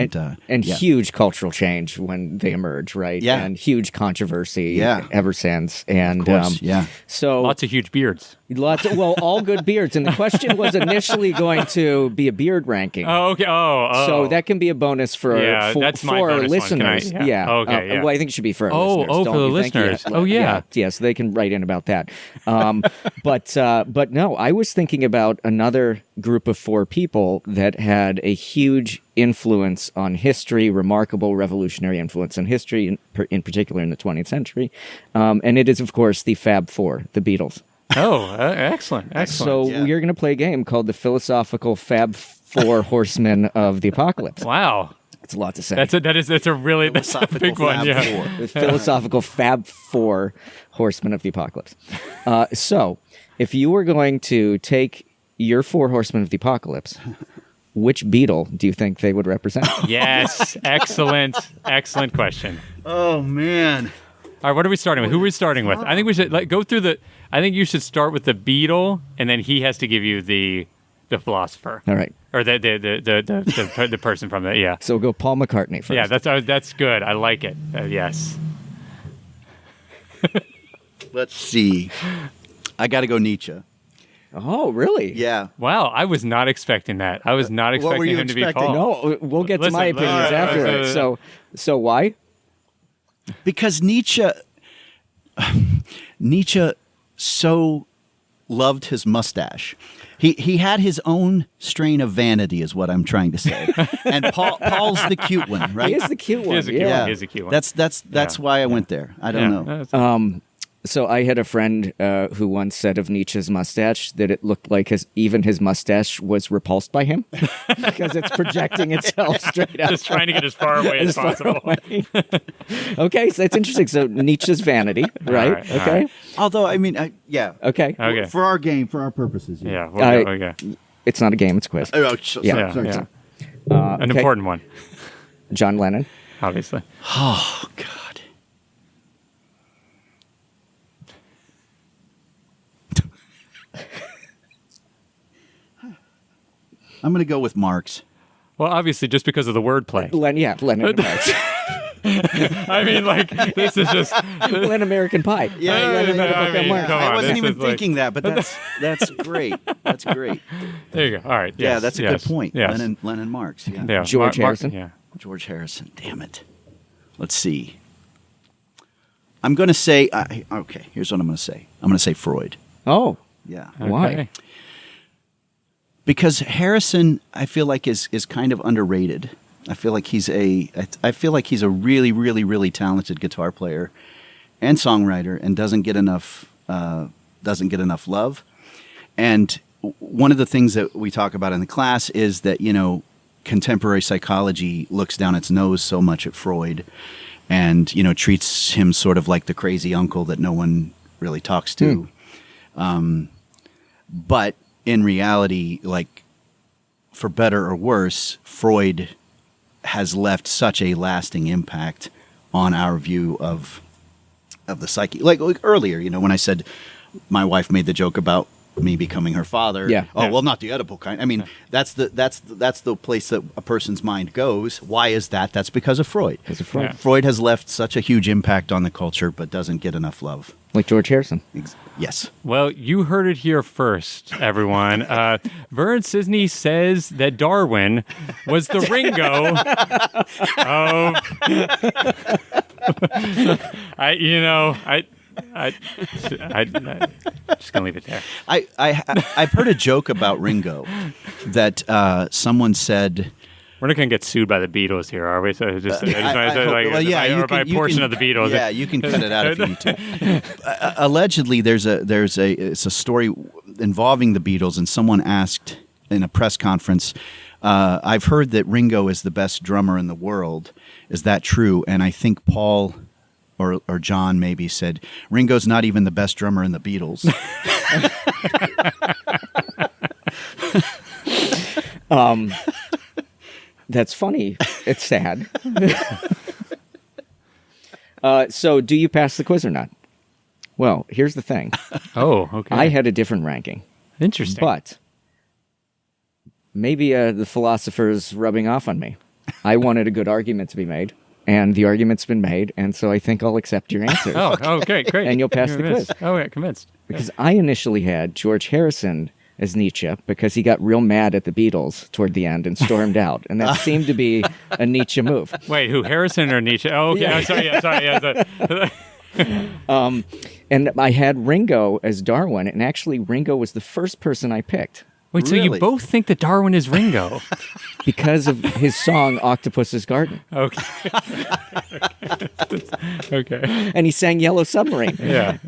And huge cultural change when they emerge, right? Yeah. And huge controversy ever since. And of course, so Lots of huge beards. All good beards. And the question was initially going to be a beard ranking. Oh, okay. Oh. So that can be a bonus for that's my our bonus one. listeners. Can I- yeah. Okay, yeah. Well, I think it should be for our listeners. For don't the you think? listeners. Oh, yeah. Yeah, so they can write in about that. But no, I was thinking about another group of four people that had a huge influence on history, remarkable revolutionary influence on history, in particular in the 20th century. And it is, of course, the Fab Four, the Beatles. Oh, excellent. So we're going to play a game called the Philosophical Fab Four Horsemen of the Apocalypse. Wow. It's a lot to say. That's a big one. Yeah. The Philosophical Fab Four Horsemen of the Apocalypse. So if you were going to take your Four Horsemen of the Apocalypse, which Beatle do you think they would represent? Yes. Excellent question. Oh, man. All right, what are we starting with? Who are we starting with? I think we should go through I think you should start with the Beatle, and then he has to give you the philosopher. All right. Or the person from it. Yeah. So we'll go Paul McCartney first. Yeah, that's good. I like it. Yes. Let's see. I got to go Nietzsche. Oh, really? Yeah. Wow, I was not expecting that. I was not What were expecting you him to be expecting? Paul. No, we'll get to my opinions afterwards. So why? Because Nietzsche so loved his mustache. He had his own strain of vanity, is what I'm trying to say. And Paul's the cute one, right? He is the cute one. He is a cute one. He is a cute one. That's why I went there. I don't know. So I had a friend who once said of Nietzsche's mustache that it looked like even his mustache was repulsed by him because it's projecting itself straight out. Just trying to get as far away as possible. Okay, so that's interesting. So Nietzsche's vanity, right? All right, okay. all right. Although, I mean, yeah. Okay. Okay. For our game, for our purposes. Yeah. Okay. It's not a game, it's a quiz. Oh, sorry. Yeah. An important one, John Lennon. obviously. Oh, God. I'm going to go with Marx. Well, obviously, just because of the wordplay. Lennon and Marx. I mean, like, this is just... Len American Pie. I wasn't even like- thinking that, but that's great. That's great. There you go. All right. Yeah, Yes, that's a yes, good point. Yes. Lennon Marx. Yeah. Yeah. George Harrison? Yeah. George Harrison. Damn it. Let's see. I'm going to say, okay, here's what I'm going to say. I'm going to say Freud. Oh, Yeah. why? Okay. Because Harrison, I feel like is kind of underrated. I feel like he's a really, really, really talented guitar player and songwriter, and doesn't get enough love. And one of the things that we talk about in the class is that, contemporary psychology looks down its nose so much at Freud, and treats him sort of like the crazy uncle that no one really talks to. But in reality, like, for better or worse, Freud has left such a lasting impact on our view of the psyche. Like earlier, when I said my wife made the joke about me becoming her father. Yeah. Oh, Yeah. well, not the Oedipal kind. I mean, that's the place that a person's mind goes. Why is that? That's because of Freud. Because of Freud. Yeah. Freud has left such a huge impact on the culture, but doesn't get enough love. Like George Harrison. Yes. Well, you heard it here first, everyone. Vern Cisney says that Darwin was the Ringo of... I'm just gonna leave it there. I've heard a joke about Ringo that someone said. We're not gonna get sued by the Beatles here, are we? So just, or by a portion of the Beatles. Yeah, you can cut it out if you need to. Allegedly, it's a story involving the Beatles, and someone asked in a press conference, "I've heard that Ringo is the best drummer in the world. Is that true?" And I think Paul or John maybe said, "Ringo's not even the best drummer in the Beatles." That's funny. It's sad. So, do you pass the quiz or not? Well, here's the thing. Oh, okay. I had a different ranking, Interesting. but maybe the philosopher's rubbing off on me. I wanted a good argument to be made, and the argument's been made, and so I think I'll accept your answers. Okay, great. And you'll pass the Convinced. quiz. Oh, yeah, convinced. Because I initially had George Harrison as Nietzsche because he got real mad at the Beatles toward the end and stormed out. And that seemed to be a Nietzsche move. Wait, who, Harrison or Nietzsche? Oh, okay. Yeah. I'm sorry. And I had Ringo as Darwin, and actually Ringo was the first person I picked Wait, so you Really? both think that Darwin is Ringo? because of his song Octopus's Garden. Okay. Okay. And he sang Yellow Submarine. Yeah.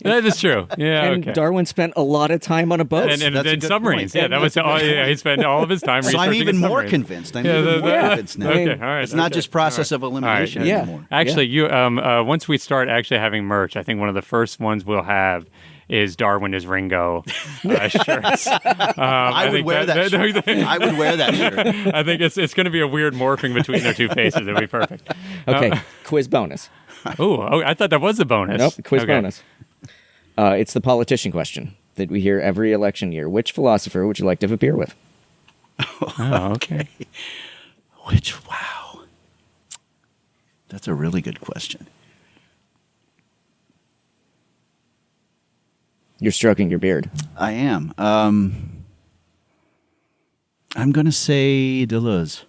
That is true. Yeah. And okay. Darwin spent a lot of time on a boat. and That's a then good submarines. point. Yeah, that was all. Yeah, he spent all of his time So researching. I'm even more submarines. convinced. I'm Yeah, even more yeah. convinced now. Okay, all right. It's not okay. just process All of elimination Yeah. anymore. Actually, you once we start actually having merch, I think one of the first ones we'll have is Darwin is Ringo shirts. I would wear that shirt. I would wear that shirt. I think it's going to be a weird morphing between their two faces. It'll be perfect. Okay, quiz bonus. Oh, I thought that was the bonus. Nope, quiz Okay. bonus. It's the politician question that we hear every election year. Which philosopher would you like to have a beer with? Oh, okay. Wow. That's a really good question. You're stroking your beard. I am. I'm going to say Deleuze.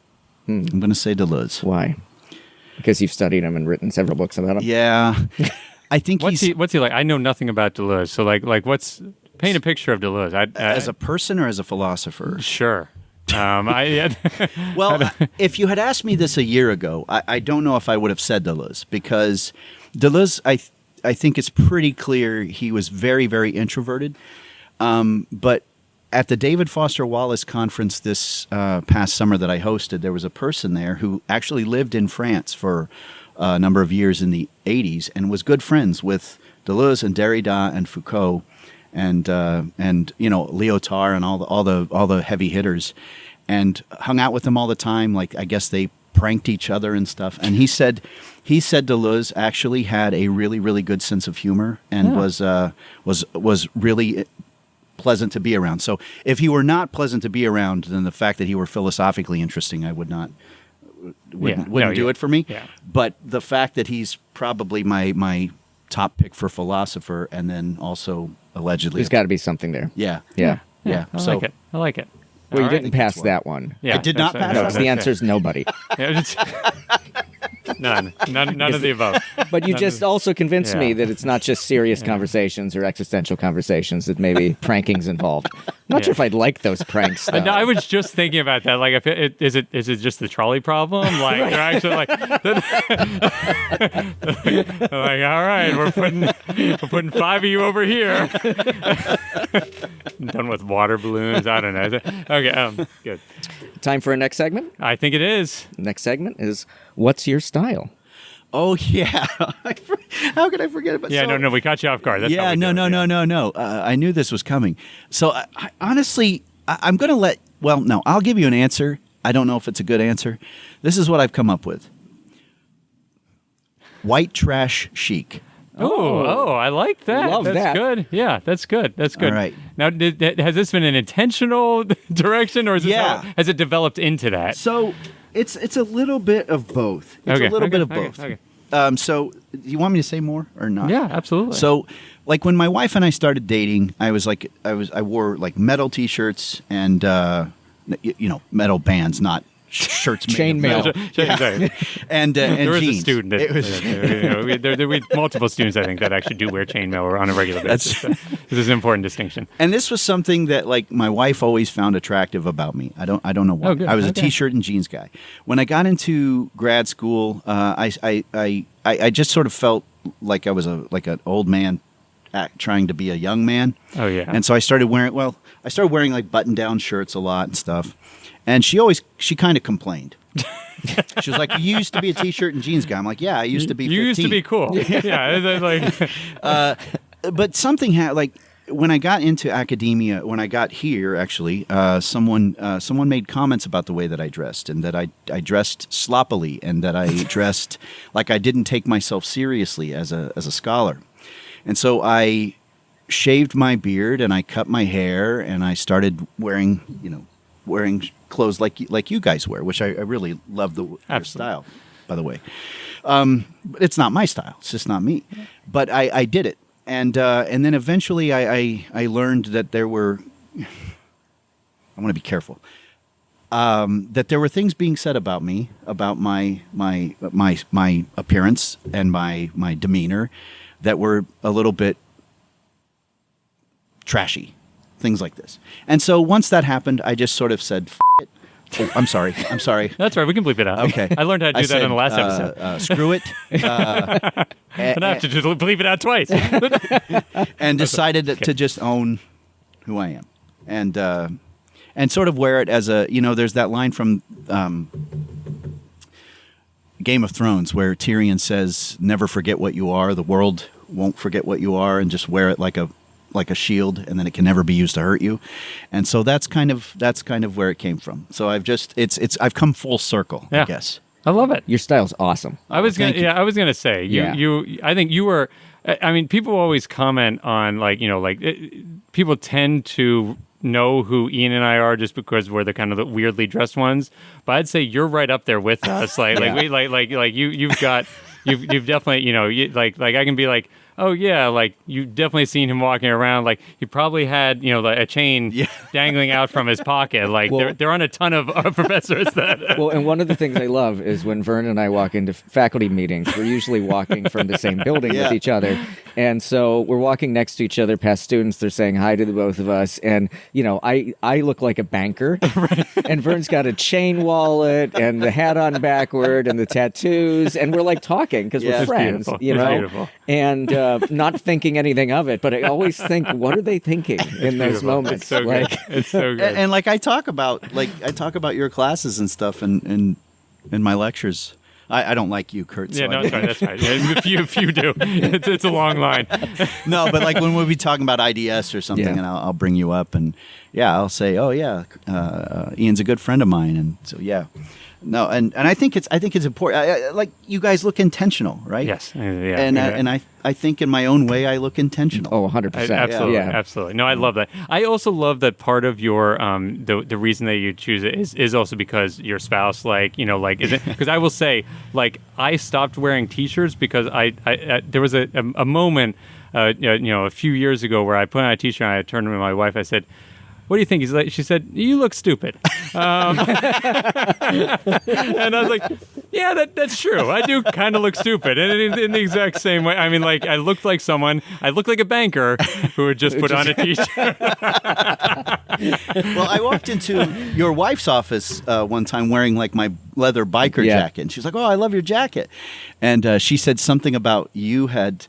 I'm going to say Deleuze. Why? Because you've studied him and written several books about him. Yeah. I think What's he like? I know nothing about Deleuze. So like paint a picture of Deleuze. as a person or as a philosopher? Sure. Well, if you had asked me this a year ago, I don't know if I would have said Deleuze, because Deleuze, I think it's pretty clear he was very, very introverted. But at the David Foster Wallace conference this past summer that I hosted, there was a person there who actually lived in France for a number of years in the 80s and was good friends with Deleuze and Derrida and Foucault and Lyotard and all the heavy hitters. and hung out with them all the time. Like, I guess they pranked each other and stuff. And he said Deleuze actually had a really, really good sense of humor and was really pleasant to be around. So if he were not pleasant to be around, then the fact that he were philosophically interesting, I wouldn't do it for me. Yeah. But the fact that he's probably my top pick for philosopher, and then also allegedly, There's got to be something there. yeah. I like it. Well, you All right. didn't pass that one. Yeah, I did not that's- pass No, that the answer is nobody. Yeah, none of the above. But you just also convinced me Yeah. that it's not just serious conversations or existential conversations, that maybe pranking's involved. I'm not sure if I'd like those pranks, though. No, I was just thinking about that. Like, is it just the trolley problem? Like, they're actually like, they're like, all right, we're putting 5 of you over here. Done with water balloons. I don't know. Okay, good. Time for our next segment. I think it is. Next segment is What's Your Style? Oh yeah. How could I forget about? Yeah, so, no, we caught you off guard. That's how yeah, we do it, no. I knew this was coming. So I honestly, I'm going to I'll give you an answer. I don't know if it's a good answer. This is what I've come up with. White trash chic. Oh, I like that. Love that's that. good. Yeah, that's good. That's good. All right. Now, has this been an intentional direction, or is this has it developed into that? So it's a little bit of both. It's a little bit of both. Okay. So you want me to say more or not? Yeah, absolutely. So, like when my wife and I started dating, I wore like metal T-shirts and metal bands, not shirts made of metal. Sorry. and There was jeans. a student that It was- there were multiple students, I think, that actually do wear chainmail on a regular basis. So this is an important distinction. And this was something that like my wife always found attractive about me. I don't know why. Oh, good. I was a Okay. T-shirt and jeans guy. When I got into grad school, I just sort of felt like I was like an old man trying to be a young man. Oh, yeah. And so I started wearing like button-down shirts a lot and stuff. And she kind of complained. She was like, "You used to be a T-shirt and jeans guy." I'm like, "Yeah, I used to be 15. You used to be cool. Yeah. It's like, But something like when I got into academia, when I got here, actually, someone made comments about the way that I dressed, and that I dressed sloppily, and that I dressed like I didn't take myself seriously as a scholar. And so I shaved my beard and I cut my hair and I started wearing clothes like you guys wear, which I really love your style, by the way. But it's not my style. It's just not me. But I did it. And then eventually I learned that there were, I want to be careful, that there were things being said about me, about my appearance and my demeanor that were a little bit trashy, things like this. And so once that happened, I just sort of said, F it. Oh, I'm sorry. that's right. We can bleep it out. Okay. I learned how to do that said, in the last episode. Screw it. And I have to just bleep it out twice. And decided to just own who I am, and sort of wear it as there's that line from Game of Thrones where Tyrion says, "Never forget what you are. The world won't forget what you are," and just wear it like a shield, and then it can never be used to hurt you. And so that's kind of where it came from. So I've come full circle, Yeah. I guess. I love it. Your style's awesome. I was gonna say I think you were. I mean, people always comment on people tend to know who Ian and I are just because we're the kind of the weirdly dressed ones. But I'd say you're right up there with us. You've definitely like I can be like, oh yeah, like you've definitely seen him walking around. Like he probably had a chain dangling out from his pocket. Like there aren't a ton of professors that. Well, and one of the things I love is when Vern and I walk into faculty meetings, we're usually walking from the same building with each other. And so we're walking next to each other past students. They're saying hi to the both of us. And, I look like a banker. And Vern's got a chain wallet and the hat on backward and the tattoos. And we're like talking because we're friends, beautiful. you know? It's beautiful. And not thinking anything of it. But I always think, what are they thinking in those moments? It's so good. It's so good. And I talk about your classes and stuff in my lectures I don't like you, Kurt. So Yeah, no, that's right. Yeah, if you do, it's a long line. No, but like when we'll be talking about IDS or something, Yeah. and I'll bring you up, and I'll say, oh yeah, Ian's a good friend of mine, and so yeah. No, and I think it's important. Like you guys look intentional, right? Yes, yeah, and I think in my own way I look intentional. Oh, 100%. Absolutely, Yeah. absolutely. No, I love that. I also love that part of your the reason that you choose it is also because your spouse, because I will say, like, I stopped wearing T-shirts because I there was a moment a few years ago where I put on a T-shirt and I turned to my wife, I said, what do you think? She said, you look stupid. And I was like, yeah, that's true. I do kind of look stupid. And in the exact same way, I mean, like, I looked like a banker who had just put on a T-shirt. Well, I walked into your wife's office one time wearing like my leather biker jacket. And she was like, oh, I love your jacket. And she said something about you had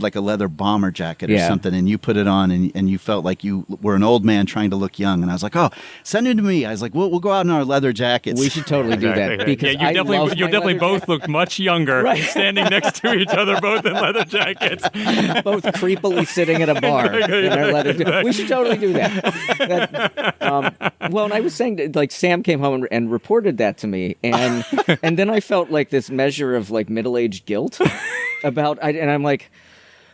like a leather bomber jacket or something, and you put it on, and you felt like you were an old man trying to look young. And I was like, oh, send it to me. I was like, we'll go out in our leather jackets. We should totally do that. Because you definitely both look much younger standing next to each other, both in leather jackets. Both creepily sitting at a bar in our leather jackets. We should totally do that. Well, and I was saying, like, Sam came home and reported that to me, and then I felt like this measure of like middle-aged guilt and I'm like,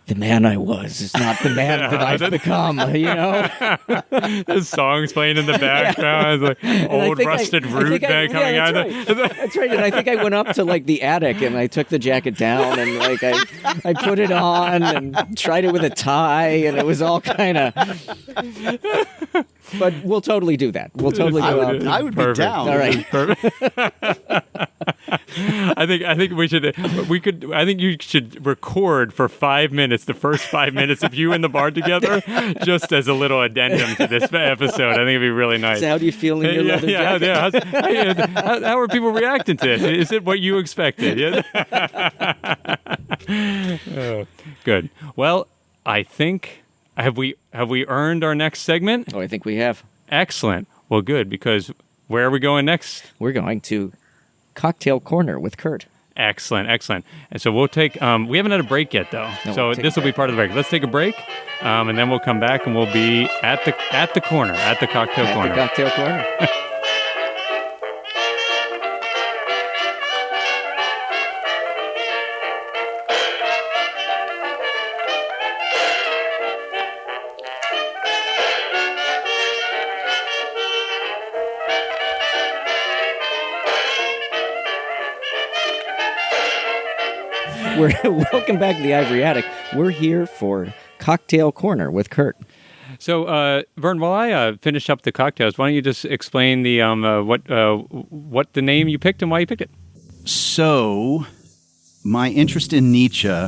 the man I was is not the man that I've become, you know? The song's playing in the background, like old rusted root coming out. That's right. And I think I went up to like the attic and I took the jacket down and like I put it on and tried it with a tie, and it was all kind of. But we'll totally do that. We'll totally go out. I would be down. All right. I think you should record for 5 minutes, the first 5 minutes of you in the bar together, just as a little addendum to this episode. I think it'd be really nice. So how do you feel in your leather jacket? Yeah. How are people reacting to this? Is it what you expected? Yeah. Oh, good. Well, I think have we earned our next segment? Oh, I think we have. Excellent. Well, good, because where are we going next? We're going to Cocktail Corner with Kurt. Excellent. And so we'll take, we haven't had a break yet, though. No, so this will be part of the break. Let's take a break, and then we'll come back and we'll be at the corner, at the cocktail corner. The Cocktail Corner. Welcome back to the Ivory Attic. We're here for Cocktail Corner with Kurt. So, Vern, while I finish up the cocktails, why don't you just explain the what the name you picked and why you picked it? So, my interest in Nietzsche.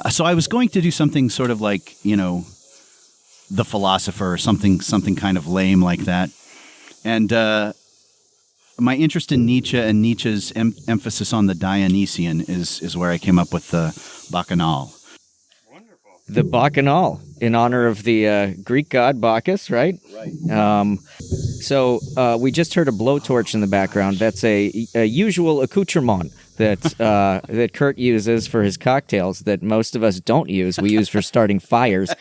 So I was going to do something sort of like, the philosopher or something kind of lame like that, and. My interest in Nietzsche and Nietzsche's emphasis on the Dionysian is where I came up with the Bacchanal. Wonderful. The Bacchanal, in honor of the Greek god Bacchus, right? Right. So we just heard a blowtorch in the background. That's a usual accoutrement that Kurt uses for his cocktails that most of us don't use. We use for starting fires.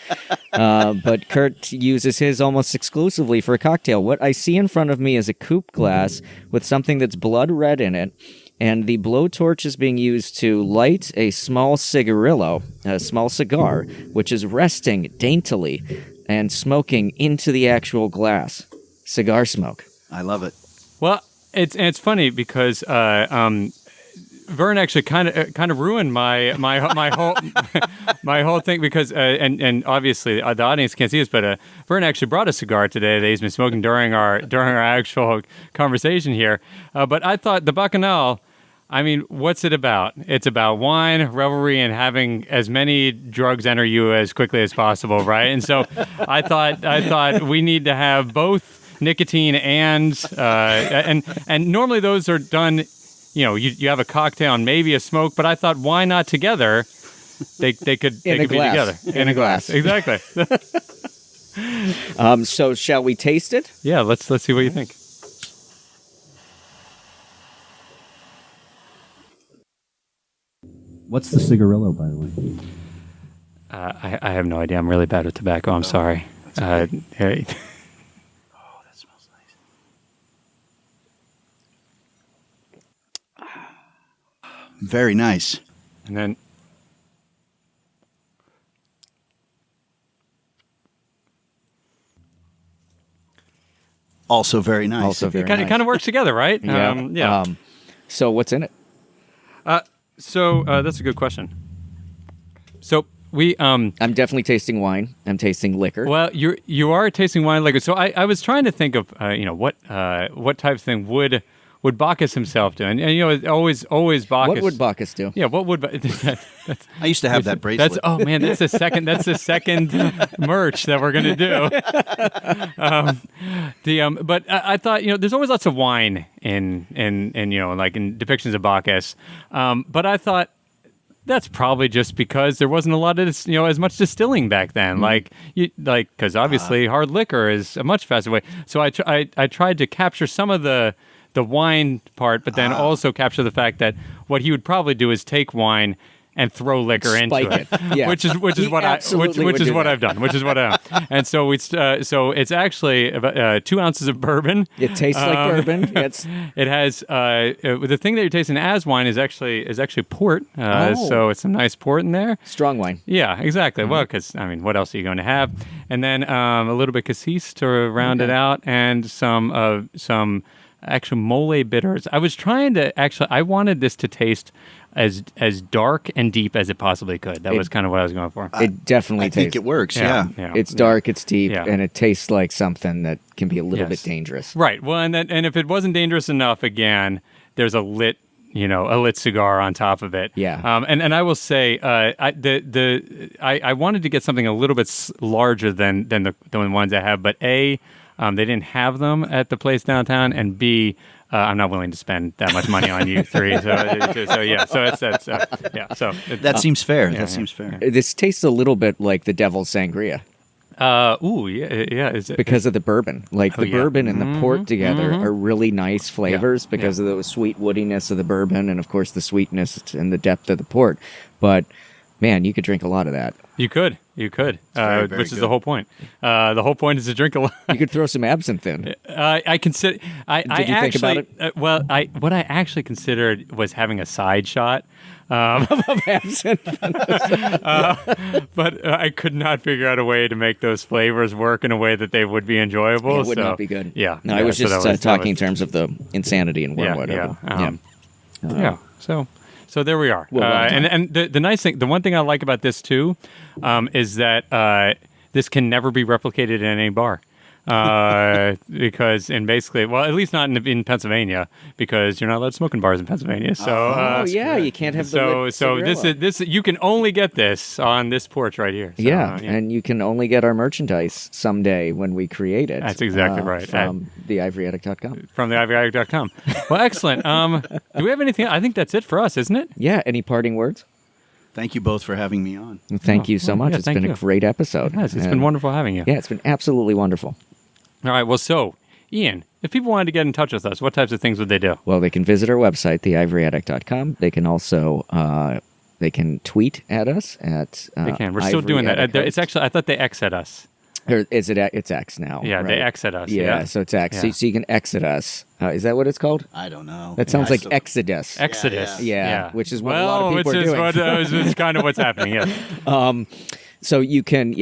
But Kurt uses his almost exclusively for a cocktail. What I see in front of me is a coupe glass with something that's blood red in it. And the blowtorch is being used to light a small cigarillo, a small cigar, which is resting daintily and smoking into the actual glass. Cigar smoke. I love it. Well, it's funny because Vern actually kind of ruined my whole thing because and obviously the audience can't see this, but Vern actually brought a cigar today that he's been smoking during our actual conversation here. But I thought the Bacchanal. I mean, what's it about? It's about wine, revelry, and having as many drugs enter you as quickly as possible, right? And so I thought we need to have both nicotine and normally those are done. You have a cocktail and maybe a smoke, but I thought, why not together? They could be together in a glass. Exactly. So shall we taste it? Yeah, let's see what you think. What's the cigarillo, by the way? I have no idea. I'm really bad with tobacco. I'm sorry. Hey. Oh, that smells nice. Very nice. And then Also very nice. Also very it nice. kind of works together, right? Yeah. So what's in it? So that's a good question. So we I'm definitely tasting wine. I'm tasting liquor. well, you are tasting wine liquor. So I was trying to think of what type of thing would Bacchus himself do? And it's always Bacchus. What would Bacchus do? Yeah, what would I used to have that bracelet. That's the second merch that we're gonna do. But I thought there's always lots of wine in like in depictions of Bacchus, but I thought that's probably just because there wasn't a lot of as much distilling back then. Because obviously hard liquor is a much faster way. So I tried to capture some of the wine part, but then also capture the fact that what he would probably do is take wine and throw liquor into it, Yeah. which is what I've done. And so it's actually about 2 ounces of bourbon. It tastes like bourbon. It has the thing that you're tasting as wine is actually port. So it's some nice port in there. Strong wine. Yeah, exactly. Well, because what else are you going to have? And then a little bit cassis to round it out, and some actual mole bitters. I was trying to I wanted this to taste as dark and deep as it possibly could. That was kind of what I was going for. It definitely I tastes. think it works, yeah. It's dark, it's deep, Yeah. and it tastes like something that can be a little bit dangerous. Right. Well, and if it wasn't dangerous enough, again, there's a lit cigar on top of it. Yeah. And I will say, I wanted to get something a little bit larger than the ones I have, but A, they didn't have them at the place downtown, and B, I'm not willing to spend that much money on you three. So yeah. So that's yeah. So That seems fair. yeah. Seems fair. This tastes a little bit like the Devil's Sangria yeah. Is it because of the bourbon. Like the bourbon and the port together are really nice flavors because of the sweet woodiness of the bourbon and, of course, the sweetness and the depth of the port. But, man, you could drink a lot of that. You could, very, very which is good. the whole point. The whole point is to drink a lot. You could throw some absinthe in. I consider. Did you think about it? What I actually considered was having a side shot. Of absinthe. But I could not figure out a way to make those flavors work in a way that they would be enjoyable. It would not be good. Yeah. No, I was just talking in terms of the insanity and Yeah, whatever. yeah. So there we are. Well done. And the nice thing, the one thing I like about this too, is that this can never be replicated in any bar. Because basically, well, at least not in Pennsylvania, because you're not allowed to smoke in bars in Pennsylvania. So you can't have the so cigarillo. this you can only get this on this porch right here. So, and you can only get our merchandise someday when we create it. That's exactly right. From theivoryattic.com. From theivoryattic.com. Well, excellent. Do we have anything? I think that's it for us, isn't it? Yeah. Any parting words? Thank you both for having me on. Thank you so much. yeah, It's thank been you. a great episode. Yes, it's been wonderful having you. Yeah, it's been absolutely wonderful. All right. Well, so Ian, if people wanted to get in touch with us, what types of things would they do? Well, they can visit our website, theivoryattic.com. They can also they can tweet at us at They can. We're still doing that. Ivory It's actually, I thought they X at us. Or is it? It's X now. Yeah, right? they X at us. Yeah, so it's X. Yeah. So you can exit us. Is that what it's called? I don't know. That sounds I like still- Exodus. Exodus. Yeah, which is what a lot of people which are is doing. Which is kind of what's happening. Yes. So you can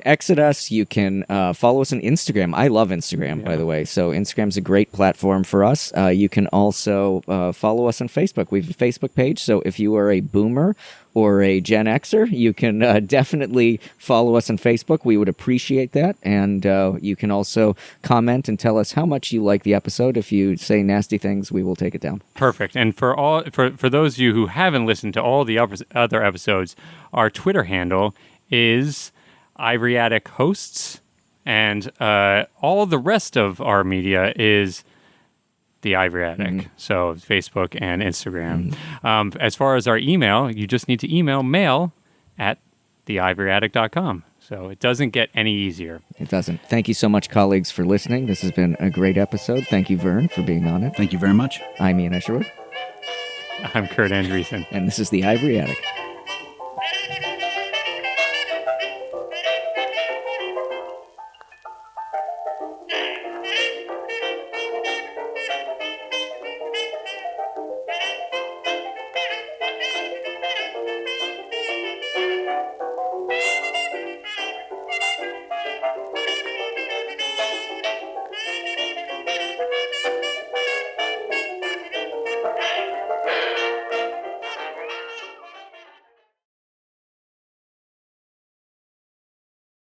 exit us. You can follow us on Instagram. I love Instagram, by the way. So Instagram's a great platform for us. You can also follow us on Facebook. We have a Facebook page. So if you are a boomer or a Gen Xer, you can definitely follow us on Facebook. We would appreciate that. And you can also comment and tell us how much you like the episode. If you say nasty things, we will take it down. Perfect. And for those of you who haven't listened to all the other episodes, our Twitter handle is Ivory Attic Hosts, and all the rest of our media is the Ivory Attic. So Facebook and Instagram. As far as our email, you just need to email mail@theivoryattic.com. So it doesn't get any easier. It doesn't. Thank you so much, colleagues, for listening. This has been a great episode. Thank you, Vern, for being on it. Thank you very much. I'm Ian Escherwood, I'm Kurt Andreessen. and this is the Ivory Attic.